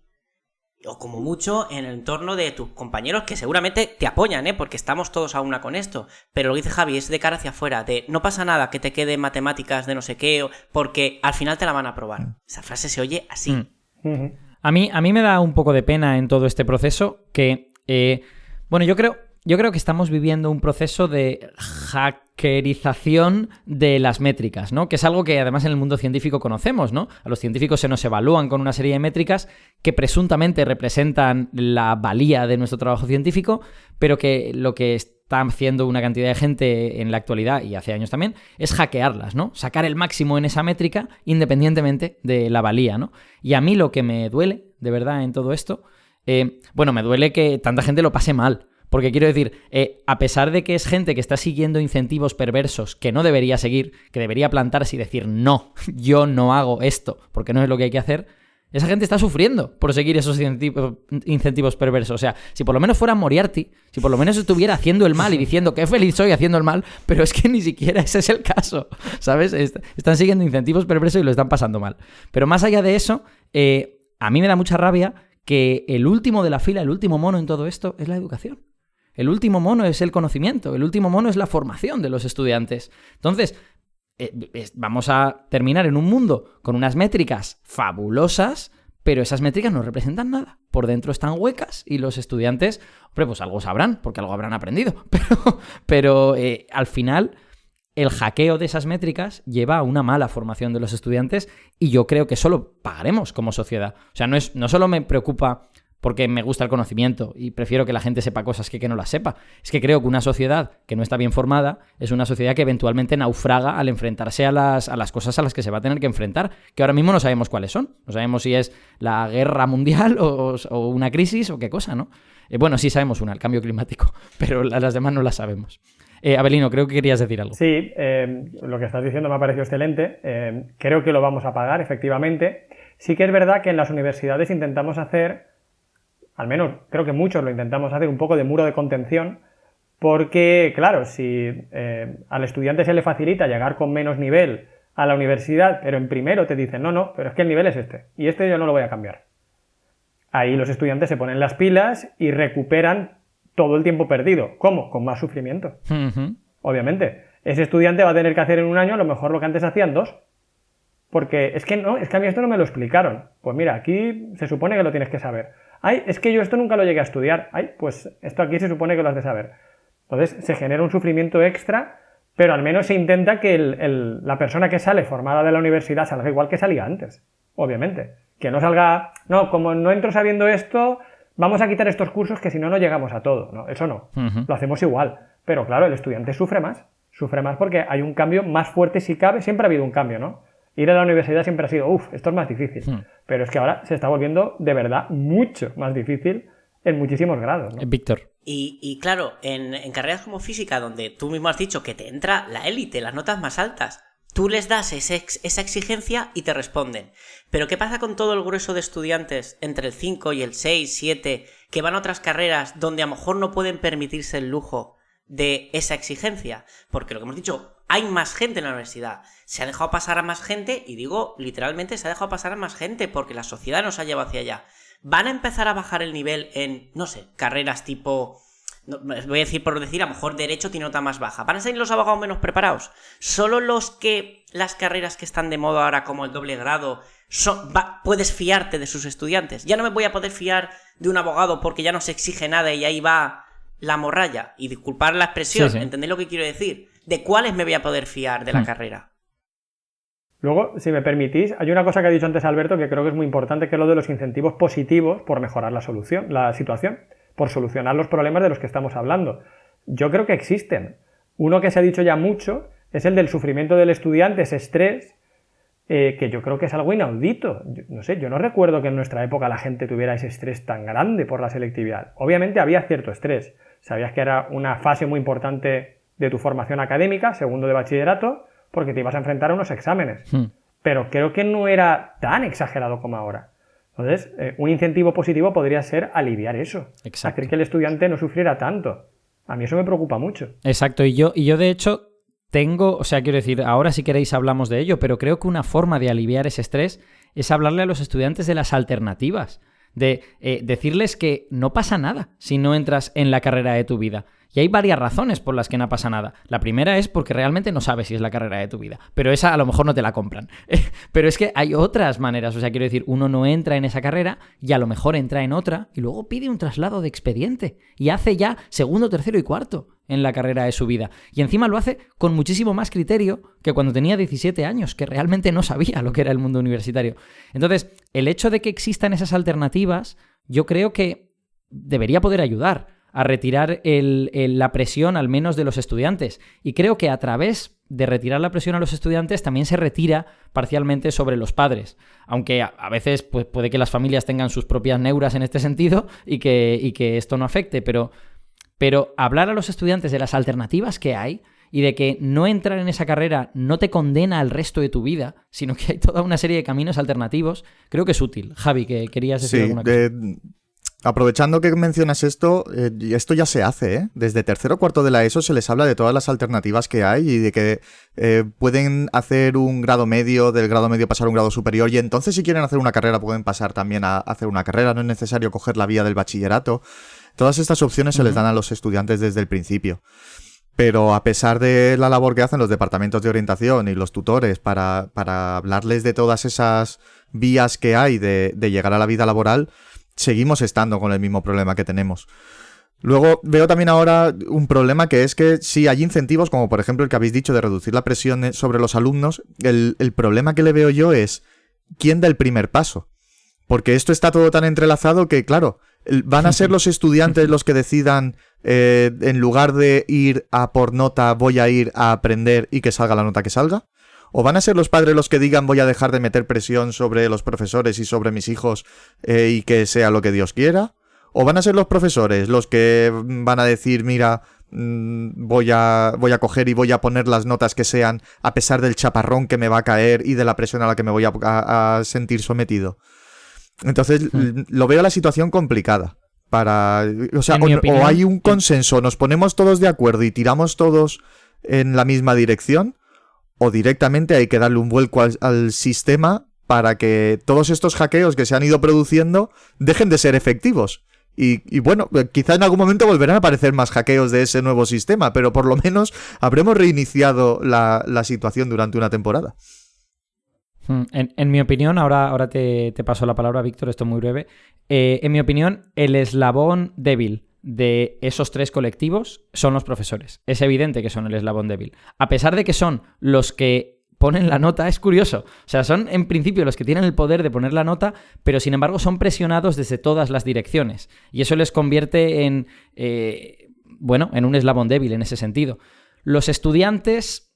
O como mucho en el entorno de tus compañeros que seguramente te apoyan, porque estamos todos a una con esto. Pero lo que dice Javi es de cara hacia afuera, de no pasa nada que te quede matemáticas de no sé qué, porque al final te la van a aprobar. Esa frase se oye así. A mí me da un poco de pena en todo este proceso que, bueno, yo creo que estamos viviendo un proceso de hackerización de las métricas, ¿no? Que es algo que además en el mundo científico conocemos, ¿no? A los científicos se nos evalúan con una serie de métricas que presuntamente representan la valía de nuestro trabajo científico, pero que lo que está haciendo una cantidad de gente en la actualidad y hace años también es hackearlas, ¿no? Sacar el máximo en esa métrica independientemente de la valía, ¿no? Y a mí lo que me duele, de verdad, en todo esto, me duele que tanta gente lo pase mal. Porque quiero decir, a pesar de que es gente que está siguiendo incentivos perversos que no debería seguir, que debería plantarse y decir, no, yo no hago esto, porque no es lo que hay que hacer, Esa gente está sufriendo por seguir esos incentivos perversos. O sea, si por lo menos fuera Moriarty, si por lo menos estuviera haciendo el mal y diciendo qué feliz soy haciendo el mal, pero es que ni siquiera ese es el caso, ¿sabes? Están siguiendo incentivos perversos y lo están pasando mal. Pero más allá de eso, a mí me da mucha rabia que el último de la fila, el último mono en todo esto es la educación. El último mono es el conocimiento, el último mono es la formación de los estudiantes. Entonces, vamos a terminar en un mundo con unas métricas fabulosas, pero esas métricas no representan nada. Por dentro están huecas y los estudiantes, hombre, pues algo sabrán, porque algo habrán aprendido. Pero al final, el hackeo de esas métricas lleva a una mala formación de los estudiantes y yo creo que eso lo pagaremos como sociedad. O sea, no solo me preocupa porque me gusta el conocimiento y prefiero que la gente sepa cosas que no las sepa. Es que creo que una sociedad que no está bien formada es una sociedad que eventualmente naufraga al enfrentarse a las cosas a las que se va a tener que enfrentar, que ahora mismo no sabemos cuáles son. No sabemos si es la guerra mundial o una crisis o qué cosa, ¿no? Bueno, sí sabemos una, el cambio climático, pero las demás no las sabemos. Abelino, creo que querías decir algo. Sí, lo que estás diciendo me ha parecido excelente. Creo que lo vamos a pagar, efectivamente. Sí que es verdad que en las universidades intentamos hacer, al menos creo que muchos lo intentamos hacer, un poco de muro de contención, porque, claro, si al estudiante se le facilita llegar con menos nivel a la universidad, pero en primero te dicen, no, pero es que el nivel es este, y este yo no lo voy a cambiar. Ahí los estudiantes se ponen las pilas y recuperan todo el tiempo perdido. ¿Cómo? Con más sufrimiento. Uh-huh. Obviamente. Ese estudiante va a tener que hacer en un año a lo mejor lo que antes hacían 2. Porque es que a mí esto no me lo explicaron. Pues mira, aquí se supone que lo tienes que saber. Ay, es que yo esto nunca lo llegué a estudiar. Ay, pues esto aquí se supone que lo has de saber. Entonces se genera un sufrimiento extra, pero al menos se intenta que la persona que sale formada de la universidad salga igual que salía antes. Obviamente. Que no salga, no, como no entro sabiendo esto, vamos a quitar estos cursos que si no, no llegamos a todo. No, eso no. Uh-huh. Lo hacemos igual. Pero claro, el estudiante sufre más. Sufre más porque hay un cambio más fuerte si cabe. Siempre ha habido un cambio, ¿no? Ir a la universidad siempre ha sido, esto es más difícil. Pero es que ahora se está volviendo de verdad mucho más difícil en muchísimos grados, ¿no? Víctor. Y claro, en carreras como física, donde tú mismo has dicho que te entra la élite, las notas más altas, tú les das esa exigencia y te responden. Pero ¿qué pasa con todo el grueso de estudiantes entre el 5 y el 6, 7, que van a otras carreras donde a lo mejor no pueden permitirse el lujo de esa exigencia? Porque lo que hemos dicho, hay más gente en la universidad. Se ha dejado pasar a más gente, y digo literalmente se ha dejado pasar a más gente porque la sociedad nos ha llevado hacia allá. Van a empezar a bajar el nivel en, no sé, carreras tipo, voy a decir por decir, a lo mejor derecho tiene nota más baja. ¿Van a salir los abogados menos preparados? Solo las carreras que están de moda ahora, como el doble grado, puedes fiarte de sus estudiantes. Ya no me voy a poder fiar de un abogado porque ya no se exige nada y ahí va la morralla. Y disculpar la expresión, sí. ¿Entendéis lo que quiero decir? ¿De cuáles me voy a poder fiar de la carrera? Luego, si me permitís, hay una cosa que ha dicho antes Alberto que creo que es muy importante, que es lo de los incentivos positivos por mejorar la situación, por solucionar los problemas de los que estamos hablando. Yo creo que existen. Uno que se ha dicho ya mucho es el del sufrimiento del estudiante, ese estrés, que yo creo que es algo inaudito. Yo no recuerdo que en nuestra época la gente tuviera ese estrés tan grande por la selectividad. Obviamente había cierto estrés. Sabías que era una fase muy importante de tu formación académica, segundo de bachillerato, porque te ibas a enfrentar a unos exámenes. Pero creo que no era tan exagerado como ahora. Entonces, un incentivo positivo podría ser aliviar eso. Exacto. Hacer que el estudiante no sufriera tanto. A mí eso me preocupa mucho. Exacto. Y yo de hecho, quiero decir, ahora si queréis hablamos de ello, pero creo que una forma de aliviar ese estrés es hablarle a los estudiantes de las alternativas. De decirles que no pasa nada si no entras en la carrera de tu vida. Y hay varias razones por las que no pasa nada. La primera es porque realmente no sabes si es la carrera de tu vida. Pero esa a lo mejor no te la compran. Pero es que hay otras maneras. O sea, quiero decir, uno no entra en esa carrera y a lo mejor entra en otra y luego pide un traslado de expediente. Y hace ya segundo, tercero y cuarto en la carrera de su vida. Y encima lo hace con muchísimo más criterio que cuando tenía 17 años, que realmente no sabía lo que era el mundo universitario. Entonces, el hecho de que existan esas alternativas, yo creo que debería poder ayudar a retirar la presión al menos de los estudiantes. Y creo que a través de retirar la presión a los estudiantes también se retira parcialmente sobre los padres. Aunque a veces pues, puede que las familias tengan sus propias neuras en este sentido y que esto no afecte, pero hablar a los estudiantes de las alternativas que hay y de que no entrar en esa carrera no te condena al resto de tu vida, sino que hay toda una serie de caminos alternativos, creo que es útil. Javi, que querías decir alguna cosa. Aprovechando que mencionas esto ya se hace, ¿eh? Desde tercero o cuarto de la ESO se les habla de todas las alternativas que hay y de que pueden hacer un grado medio, del grado medio pasar a un grado superior, y entonces si quieren hacer una carrera pueden pasar también a hacer una carrera, no es necesario coger la vía del bachillerato. Todas estas opciones se les dan a los estudiantes desde el principio. Pero a pesar de la labor que hacen los departamentos de orientación y los tutores para hablarles de todas esas vías que hay de llegar a la vida laboral, seguimos estando con el mismo problema que tenemos. Luego veo también ahora un problema, que es que sí hay incentivos, como por ejemplo el que habéis dicho de reducir la presión sobre los alumnos. El problema que le veo yo es ¿quién da el primer paso? Porque esto está todo tan entrelazado que, claro, van a ser los estudiantes los que decidan, en lugar de ir a por nota, voy a ir a aprender y que salga la nota que salga. ¿O van a ser los padres los que digan voy a dejar de meter presión sobre los profesores y sobre mis hijos y que sea lo que Dios quiera? ¿O van a ser los profesores los que van a decir mira, voy a coger y voy a poner las notas que sean a pesar del chaparrón que me va a caer y de la presión a la que me voy a sentir sometido? Entonces lo veo la situación complicada. O hay un consenso, nos ponemos todos de acuerdo y tiramos todos en la misma dirección, o directamente hay que darle un vuelco al sistema para que todos estos hackeos que se han ido produciendo dejen de ser efectivos. Y bueno, quizá en algún momento volverán a aparecer más hackeos de ese nuevo sistema, pero por lo menos habremos reiniciado la situación durante una temporada. En mi opinión, ahora te paso la palabra, Víctor, esto es muy breve. En mi opinión, el eslabón débil de esos tres colectivos son los profesores. Es evidente que son el eslabón débil. A pesar de que son los que ponen la nota, es curioso. O sea, son en principio los que tienen el poder de poner la nota, pero sin embargo son presionados desde todas las direcciones. Y eso les convierte en un eslabón débil en ese sentido. Los estudiantes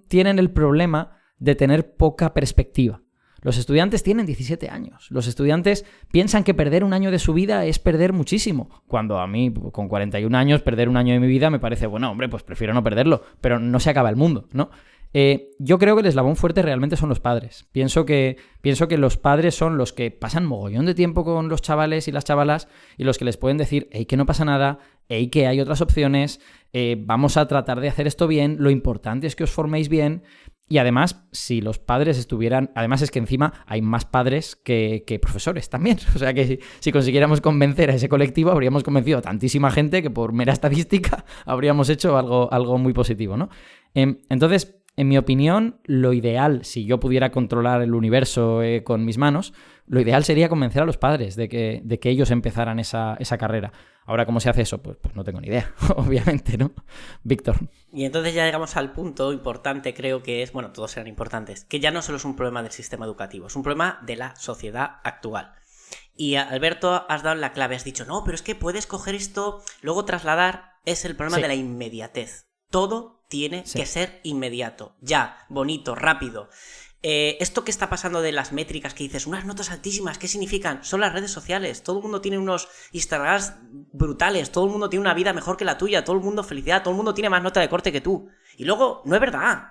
tienen el problema de tener poca perspectiva. Los estudiantes tienen 17 años. Los estudiantes piensan que perder un año de su vida es perder muchísimo. Cuando a mí, con 41 años, perder un año de mi vida me parece, bueno, hombre, pues prefiero no perderlo, pero no se acaba el mundo, ¿no? Yo creo que el eslabón fuerte realmente son los padres. Pienso que los padres son los que pasan mogollón de tiempo con los chavales y las chavalas y los que les pueden decir, hey, que no pasa nada, hey, que hay otras opciones, vamos a tratar de hacer esto bien, lo importante es que os forméis bien. Y además, si los padres estuvieran... Además es que encima hay más padres que profesores también. O sea que si consiguiéramos convencer a ese colectivo, habríamos convencido a tantísima gente que por mera estadística habríamos hecho algo muy positivo, ¿no? Entonces, en mi opinión, lo ideal, si yo pudiera controlar el universo con mis manos, lo ideal sería convencer a los padres de que ellos empezaran esa carrera. Ahora, ¿cómo se hace eso? Pues no tengo ni idea, obviamente, ¿no? Víctor. Y entonces ya llegamos al punto importante, creo que es, bueno, todos serán importantes, que ya no solo es un problema del sistema educativo, es un problema de la sociedad actual. Y Alberto, has dado la clave, has dicho, no, pero es que puedes coger esto, luego trasladar, es el problema de la inmediatez. Todo tiene que ser inmediato, ya, bonito, rápido. Esto que está pasando de las métricas que dices, unas notas altísimas, ¿qué significan? Son las redes sociales, todo el mundo tiene unos Instagrams brutales, todo el mundo tiene una vida mejor que la tuya, todo el mundo felicidad, todo el mundo tiene más nota de corte que tú. Y luego, no es verdad,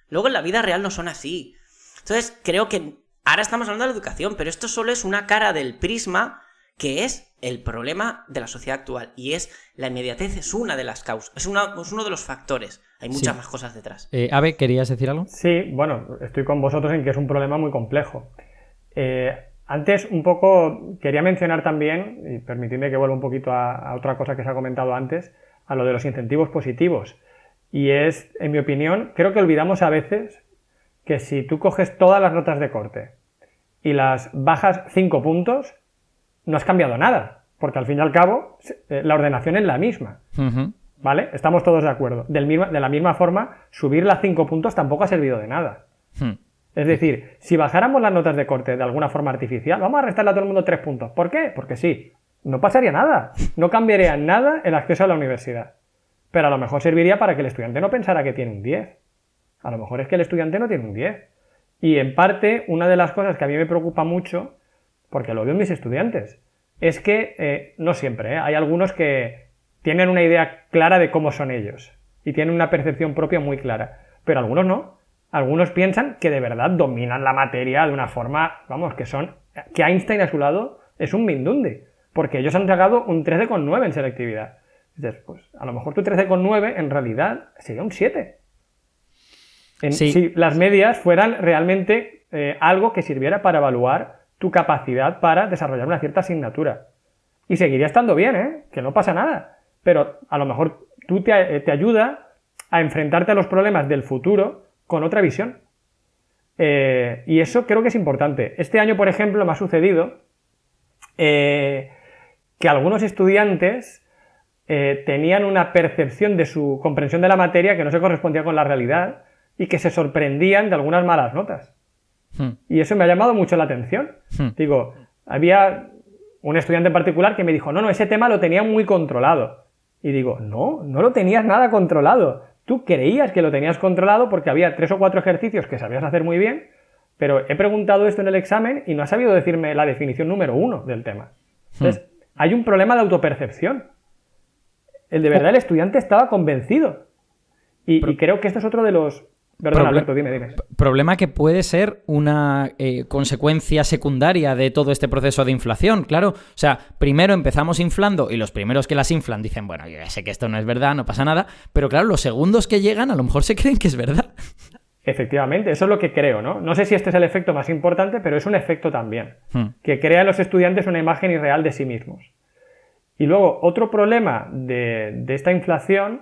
luego en la vida real no son así. Entonces, creo que ahora estamos hablando de la educación, pero esto solo es una cara del prisma que es el problema de la sociedad actual, y es la inmediatez, es una de las causas, es uno de los factores. Hay muchas más cosas detrás. Ave, ¿querías decir algo? Sí, bueno, estoy con vosotros en que es un problema muy complejo. Antes un poco quería mencionar también, y permitidme que vuelva un poquito a otra cosa que se ha comentado antes, a lo de los incentivos positivos. Y es, en mi opinión, creo que olvidamos a veces que si tú coges todas las notas de corte y las bajas 5 puntos, no has cambiado nada, porque al fin y al cabo la ordenación es la misma. Uh-huh. ¿Vale? Estamos todos de acuerdo. De la misma forma, subirla 5 puntos tampoco ha servido de nada. Es decir, si bajáramos las notas de corte de alguna forma artificial, vamos a restarle a todo el mundo 3 puntos. ¿Por qué? Porque sí. No pasaría nada. No cambiaría nada el acceso a la universidad. Pero a lo mejor serviría para que el estudiante no pensara que tiene un 10. A lo mejor es que el estudiante no tiene un 10. Y en parte, una de las cosas que a mí me preocupa mucho, porque lo veo en mis estudiantes, es que, no siempre, hay algunos que tienen una idea clara de cómo son ellos. y tienen una percepción propia muy clara. Pero algunos no. Algunos piensan que de verdad dominan la materia de una forma, vamos, que Einstein a su lado es un mindundi, porque ellos han sacado un 13,9 en selectividad. Entonces, pues a lo mejor tu 13,9 en realidad sería un 7. Sí. Si las medias fueran realmente algo que sirviera para evaluar tu capacidad para desarrollar una cierta asignatura. Y seguiría estando bien, que no pasa nada. Pero a lo mejor tú te ayuda a enfrentarte a los problemas del futuro con otra visión. Y eso creo que es importante. Este año, por ejemplo, me ha sucedido que algunos estudiantes tenían una percepción de su comprensión de la materia que no se correspondía con la realidad y que se sorprendían de algunas malas notas. Y eso me ha llamado mucho la atención. Digo, había un estudiante en particular que me dijo, no, ese tema lo tenía muy controlado. Y digo, no lo tenías nada controlado. Tú creías que lo tenías controlado porque había 3 o 4 ejercicios que sabías hacer muy bien, pero he preguntado esto en el examen y no has sabido decirme la definición número 1 del tema. Entonces, hay un problema de autopercepción. De verdad el estudiante estaba convencido. Y creo que esto es otro de los... Perdón, Alberto, dime. Problema que puede ser una consecuencia secundaria de todo este proceso de inflación, claro. O sea, primero empezamos inflando y los primeros que las inflan dicen, bueno, yo ya sé que esto no es verdad, no pasa nada, pero claro, los segundos que llegan a lo mejor se creen que es verdad. Efectivamente, eso es lo que creo, ¿no? No sé si este es el efecto más importante, pero es un efecto también, que crea en los estudiantes una imagen irreal de sí mismos. Y luego, otro problema de esta inflación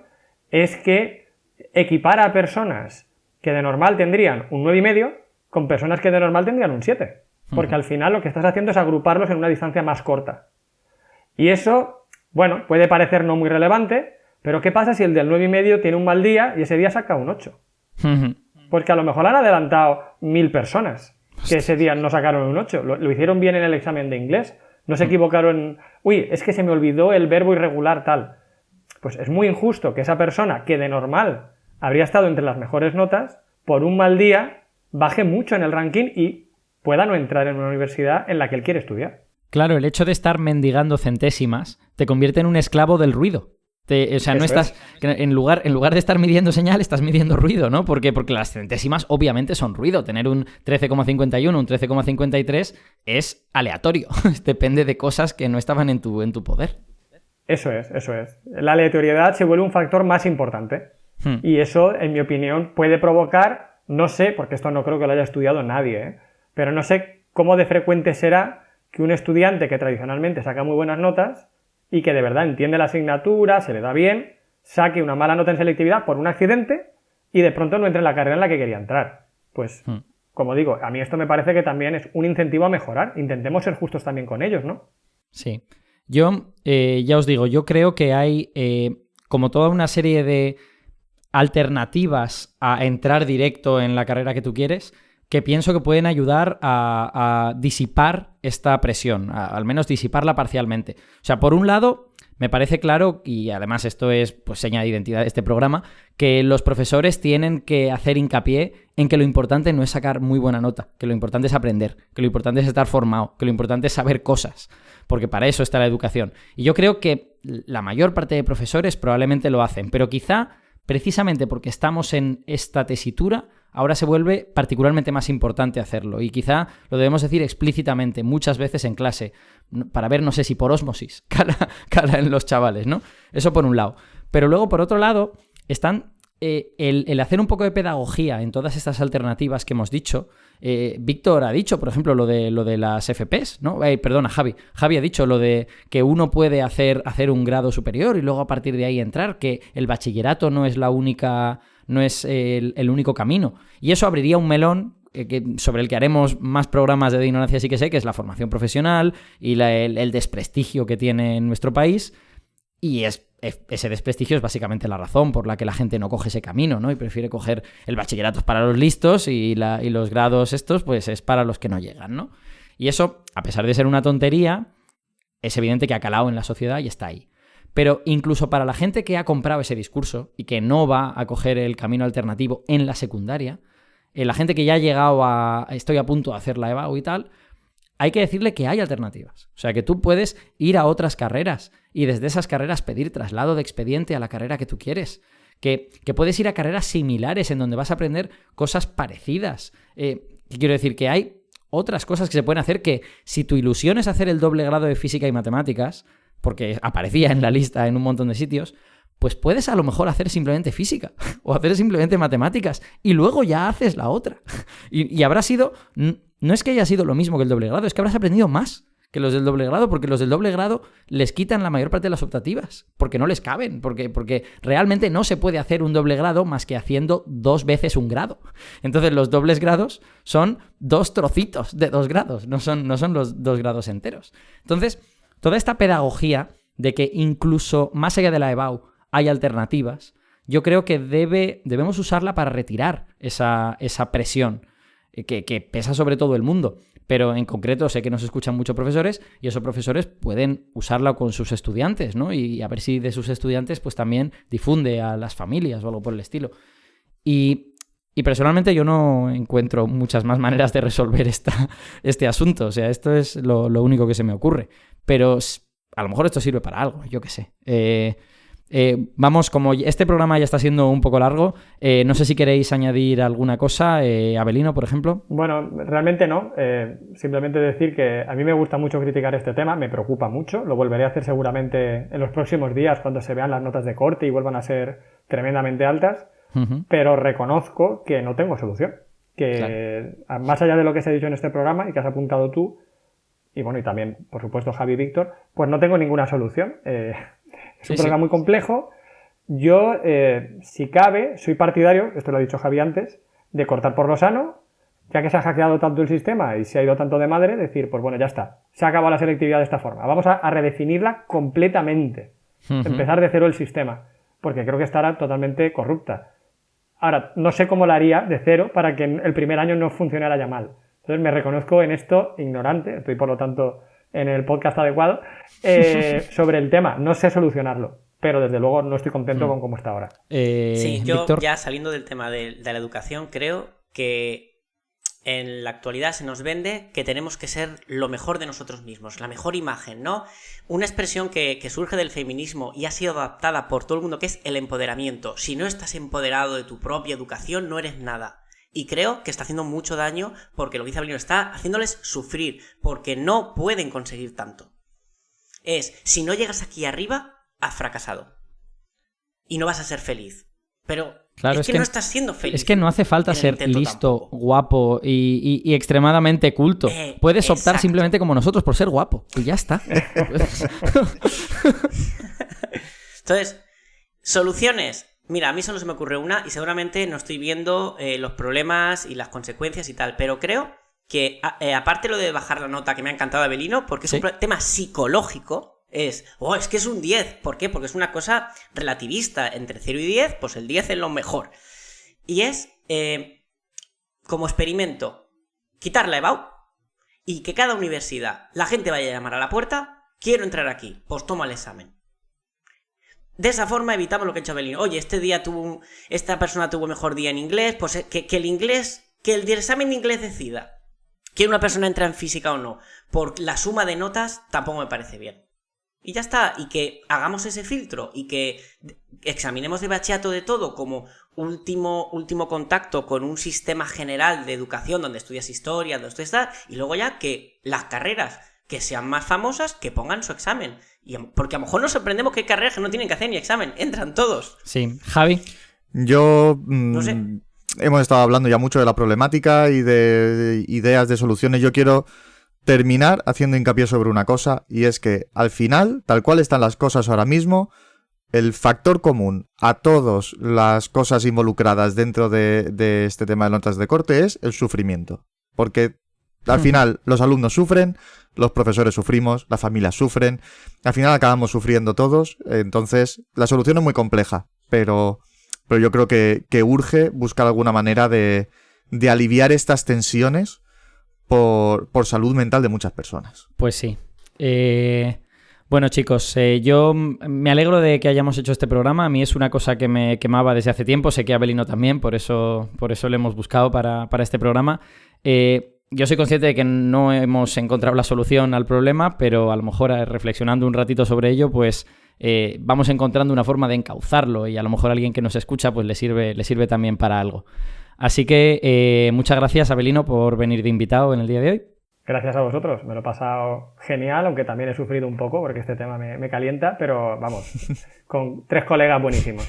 es que equipara a personas que de normal tendrían un 9,5 con personas que de normal tendrían un 7. Porque al final lo que estás haciendo es agruparlos en una distancia más corta. Y eso, bueno, puede parecer no muy relevante, pero ¿qué pasa si el del 9,5 tiene un mal día y ese día saca un 8? Porque a lo mejor han adelantado 1000 personas que ese día no sacaron un 8. Lo hicieron bien en el examen de inglés. No se equivocaron. Uy, es que se me olvidó el verbo irregular tal. Pues es muy injusto que esa persona que de normal habría estado entre las mejores notas, por un mal día baje mucho en el ranking y pueda no entrar en una universidad en la que él quiere estudiar. Claro, el hecho de estar mendigando centésimas te convierte en un esclavo del ruido. O sea, no estás... En lugar de estar midiendo señal, estás midiendo ruido, ¿no? Porque las centésimas obviamente son ruido. Tener un 13,51, un 13,53 es aleatorio. Depende de cosas que no estaban en tu poder. Eso es. La aleatoriedad se vuelve un factor más importante. Y eso, en mi opinión, puede provocar, no sé, porque esto no creo que lo haya estudiado nadie, pero no sé cómo de frecuente será que un estudiante que tradicionalmente saca muy buenas notas y que de verdad entiende la asignatura, se le da bien, saque una mala nota en selectividad por un accidente y de pronto no entre en la carrera en la que quería entrar. Pues, como digo, a mí esto me parece que también es un incentivo a mejorar. Intentemos ser justos también con ellos, ¿no? Sí. Yo, ya os digo, yo creo que hay como toda una serie de alternativas a entrar directo en la carrera que tú quieres, que pienso que pueden ayudar a disipar esta presión, al menos disiparla parcialmente. O sea, por un lado, me parece claro, y además esto es pues seña de identidad de este programa, que los profesores tienen que hacer hincapié en que lo importante no es sacar muy buena nota, que lo importante es aprender, que lo importante es estar formado, que lo importante es saber cosas, porque para eso está la educación. Y yo creo que la mayor parte de profesores probablemente lo hacen, pero quizá precisamente porque estamos en esta tesitura, ahora se vuelve particularmente más importante hacerlo. Y quizá lo debemos decir explícitamente muchas veces en clase, para ver, no sé si por ósmosis, cala en los chavales, ¿no? Eso por un lado. Pero luego, por otro lado, están el hacer un poco de pedagogía en todas estas alternativas que hemos dicho. Víctor ha dicho, por ejemplo, lo de las FPs, ¿no? Perdona, Javi ha dicho lo de que uno puede hacer un grado superior y luego a partir de ahí entrar, que el bachillerato no es el único camino. Y eso abriría un melón sobre el que haremos más programas de ignorancia, sí que sé, que es la formación profesional y el desprestigio que tiene en nuestro país. Y ese desprestigio es básicamente la razón por la que la gente no coge ese camino, ¿no? Y prefiere coger el bachillerato para los listos y los grados estos, pues es para los que no llegan, ¿no? Y eso, a pesar de ser una tontería, es evidente que ha calado en la sociedad y está ahí. Pero incluso para la gente que ha comprado ese discurso y que no va a coger el camino alternativo en la secundaria, la gente que ya ha llegado estoy a punto de hacer la EBAU y tal, hay que decirle que hay alternativas. O sea, que tú puedes ir a otras carreras y desde esas carreras pedir traslado de expediente a la carrera que tú quieres. Que puedes ir a carreras similares en donde vas a aprender cosas parecidas. Quiero decir que hay otras cosas que se pueden hacer que si tu ilusión es hacer el doble grado de física y matemáticas, porque aparecía en la lista en un montón de sitios, pues puedes a lo mejor hacer simplemente física o hacer simplemente matemáticas y luego ya haces la otra. Y habrá sido... No es que haya sido lo mismo que el doble grado, es que habrás aprendido más que los del doble grado, porque los del doble grado les quitan la mayor parte de las optativas, porque no les caben, porque realmente no se puede hacer un doble grado más que haciendo 2 veces un grado. Entonces los dobles grados son 2 trocitos de 2 grados, no son los 2 grados enteros. Entonces, toda esta pedagogía de que incluso más allá de la EBAU hay alternativas, yo creo que debemos usarla para retirar esa presión que pesa sobre todo el mundo. Pero en concreto sé que nos escuchan muchos profesores y esos profesores pueden usarla con sus estudiantes, ¿no? Y a ver si de sus estudiantes pues también difunde a las familias o algo por el estilo. Y personalmente yo no encuentro muchas más maneras de resolver este asunto. O sea, esto es lo único que se me ocurre. Pero a lo mejor esto sirve para algo, yo qué sé. Vamos, como este programa ya está siendo un poco largo, no sé si queréis añadir alguna cosa. Abelino, por ejemplo. Bueno, realmente no. Simplemente decir que a mí me gusta mucho criticar este tema, me preocupa mucho. Lo volveré a hacer seguramente en los próximos días cuando se vean las notas de corte y vuelvan a ser tremendamente altas. Uh-huh. Pero reconozco que no tengo solución. Que claro, más allá de lo que se ha dicho en este programa y que has apuntado tú, y bueno, y también, por supuesto, Javi y Víctor, pues no tengo ninguna solución. Es un programa muy complejo. Yo, si cabe, soy partidario, esto lo ha dicho Javi antes, de cortar por lo sano, ya que se ha hackeado tanto el sistema y se ha ido tanto de madre, decir, pues bueno, ya está, se ha acabado la selectividad de esta forma. Vamos a redefinirla completamente, empezar de cero el sistema, porque creo que estará totalmente corrupta. Ahora, no sé cómo la haría de cero para que el primer año no funcionara ya mal. Entonces me reconozco en esto ignorante, estoy por lo tanto en el podcast adecuado, sobre el tema. No sé solucionarlo, pero desde luego no estoy contento con cómo está ahora. Sí, yo Víctor, ya saliendo del tema de la educación, creo que en la actualidad se nos vende que tenemos que ser lo mejor de nosotros mismos, la mejor imagen, ¿no? Una expresión que surge del feminismo y ha sido adaptada por todo el mundo, que es el empoderamiento. Si no estás empoderado de tu propia educación, no eres nada. Y creo que está haciendo mucho daño porque lo que dice Abelino está haciéndoles sufrir, porque no pueden conseguir tanto. Si no llegas aquí arriba, has fracasado. Y no vas a ser feliz. Pero claro, es que no estás siendo feliz. Es que no hace falta ser listo, tampoco, guapo y extremadamente culto. Puedes optar simplemente como nosotros por ser guapo. Y ya está. Entonces, soluciones. Mira, a mí solo se me ocurre una y seguramente no estoy viendo los problemas y las consecuencias y tal, pero creo que, aparte lo de bajar la nota, que me ha encantado Abelino, porque es un tema psicológico, es que es un 10. ¿Por qué? Porque es una cosa relativista. Entre 0 y 10, pues el 10 es lo mejor. Y es, como experimento, quitar la EBAU y que cada universidad, la gente vaya a llamar a la puerta, quiero entrar aquí, pues toma el examen. De esa forma evitamos lo que ha hecho Abelino. Oye, esta persona tuvo mejor día en inglés, pues que el examen de inglés decida que una persona entra en física o no. Por la suma de notas tampoco me parece bien. Y ya está, y que hagamos ese filtro y que examinemos de bachillerato de todo como último contacto con un sistema general de educación donde estudias historia, donde estudias y luego ya que las carreras que sean más famosas, que pongan su examen. Porque a lo mejor nos sorprendemos que hay carreras que no tienen que hacer ni examen. Entran todos. Sí. Javi. Yo... no sé. Hemos estado hablando ya mucho de la problemática y de ideas de soluciones. Yo quiero terminar haciendo hincapié sobre una cosa, y es que al final, tal cual están las cosas ahora mismo, el factor común a todas las cosas involucradas dentro de este tema de notas de corte es el sufrimiento. Porque al final los alumnos sufren, los profesores sufrimos, las familias sufren, al final acabamos sufriendo todos. Entonces la solución es muy compleja, pero yo creo que urge buscar alguna manera de aliviar estas tensiones por salud mental de muchas personas. Pues sí. Bueno, chicos, yo me alegro de que hayamos hecho este programa. A mí es una cosa que me quemaba desde hace tiempo. Sé que a Abelino también, por eso lo hemos buscado para este programa. yo soy consciente de que no hemos encontrado la solución al problema, pero a lo mejor reflexionando un ratito sobre ello, pues vamos encontrando una forma de encauzarlo y a lo mejor a alguien que nos escucha pues le sirve también para algo. Así que muchas gracias, Avelino, por venir de invitado en el día de hoy. Gracias a vosotros, me lo he pasado genial, aunque también he sufrido un poco porque este tema me calienta, pero vamos, con 3 colegas buenísimos.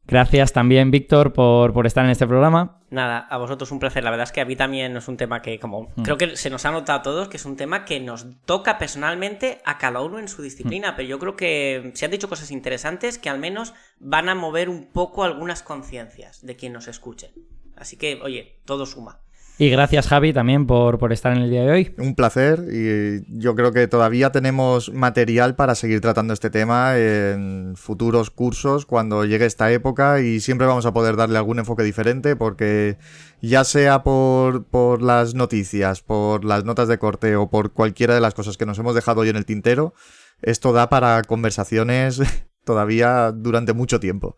Gracias también, Víctor, por estar en este programa. Nada, a vosotros un placer. La verdad es que a mí también es un tema que, como creo que se nos ha notado a todos, que es un tema que nos toca personalmente a cada uno en su disciplina, pero yo creo que se han dicho cosas interesantes que al menos van a mover un poco algunas conciencias de quien nos escuche. Así que, oye, todo suma. Y gracias, Javi, también por estar en el día de hoy. Un placer, y yo creo que todavía tenemos material para seguir tratando este tema en futuros cursos cuando llegue esta época, y siempre vamos a poder darle algún enfoque diferente, porque ya sea por las noticias, por las notas de corte o por cualquiera de las cosas que nos hemos dejado hoy en el tintero, esto da para conversaciones todavía durante mucho tiempo.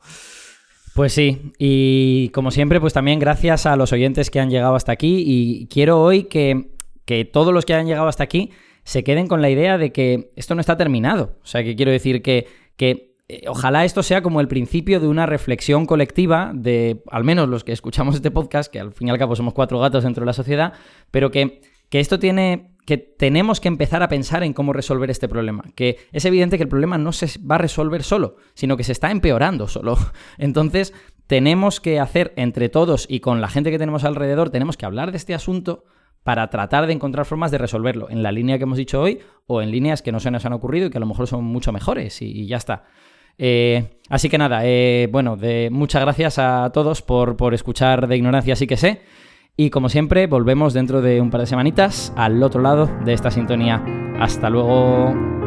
Pues sí, y como siempre, pues también gracias a los oyentes que han llegado hasta aquí, y quiero hoy que todos los que hayan llegado hasta aquí se queden con la idea de que esto no está terminado. O sea, que quiero decir que ojalá esto sea como el principio de una reflexión colectiva de, al menos los que escuchamos este podcast, que al fin y al cabo somos 4 gatos dentro de la sociedad, pero que esto que tenemos que empezar a pensar en cómo resolver este problema. Que es evidente que el problema no se va a resolver solo, sino que se está empeorando solo. Entonces, tenemos que hacer entre todos y con la gente que tenemos alrededor, tenemos que hablar de este asunto para tratar de encontrar formas de resolverlo, en la línea que hemos dicho hoy o en líneas que no se nos han ocurrido y que a lo mejor son mucho mejores, y ya está. Así que nada, muchas gracias a todos por escuchar De Ignorancia Sí que Sé. Y como siempre, volvemos dentro de un par de semanitas al otro lado de esta sintonía. ¡Hasta luego!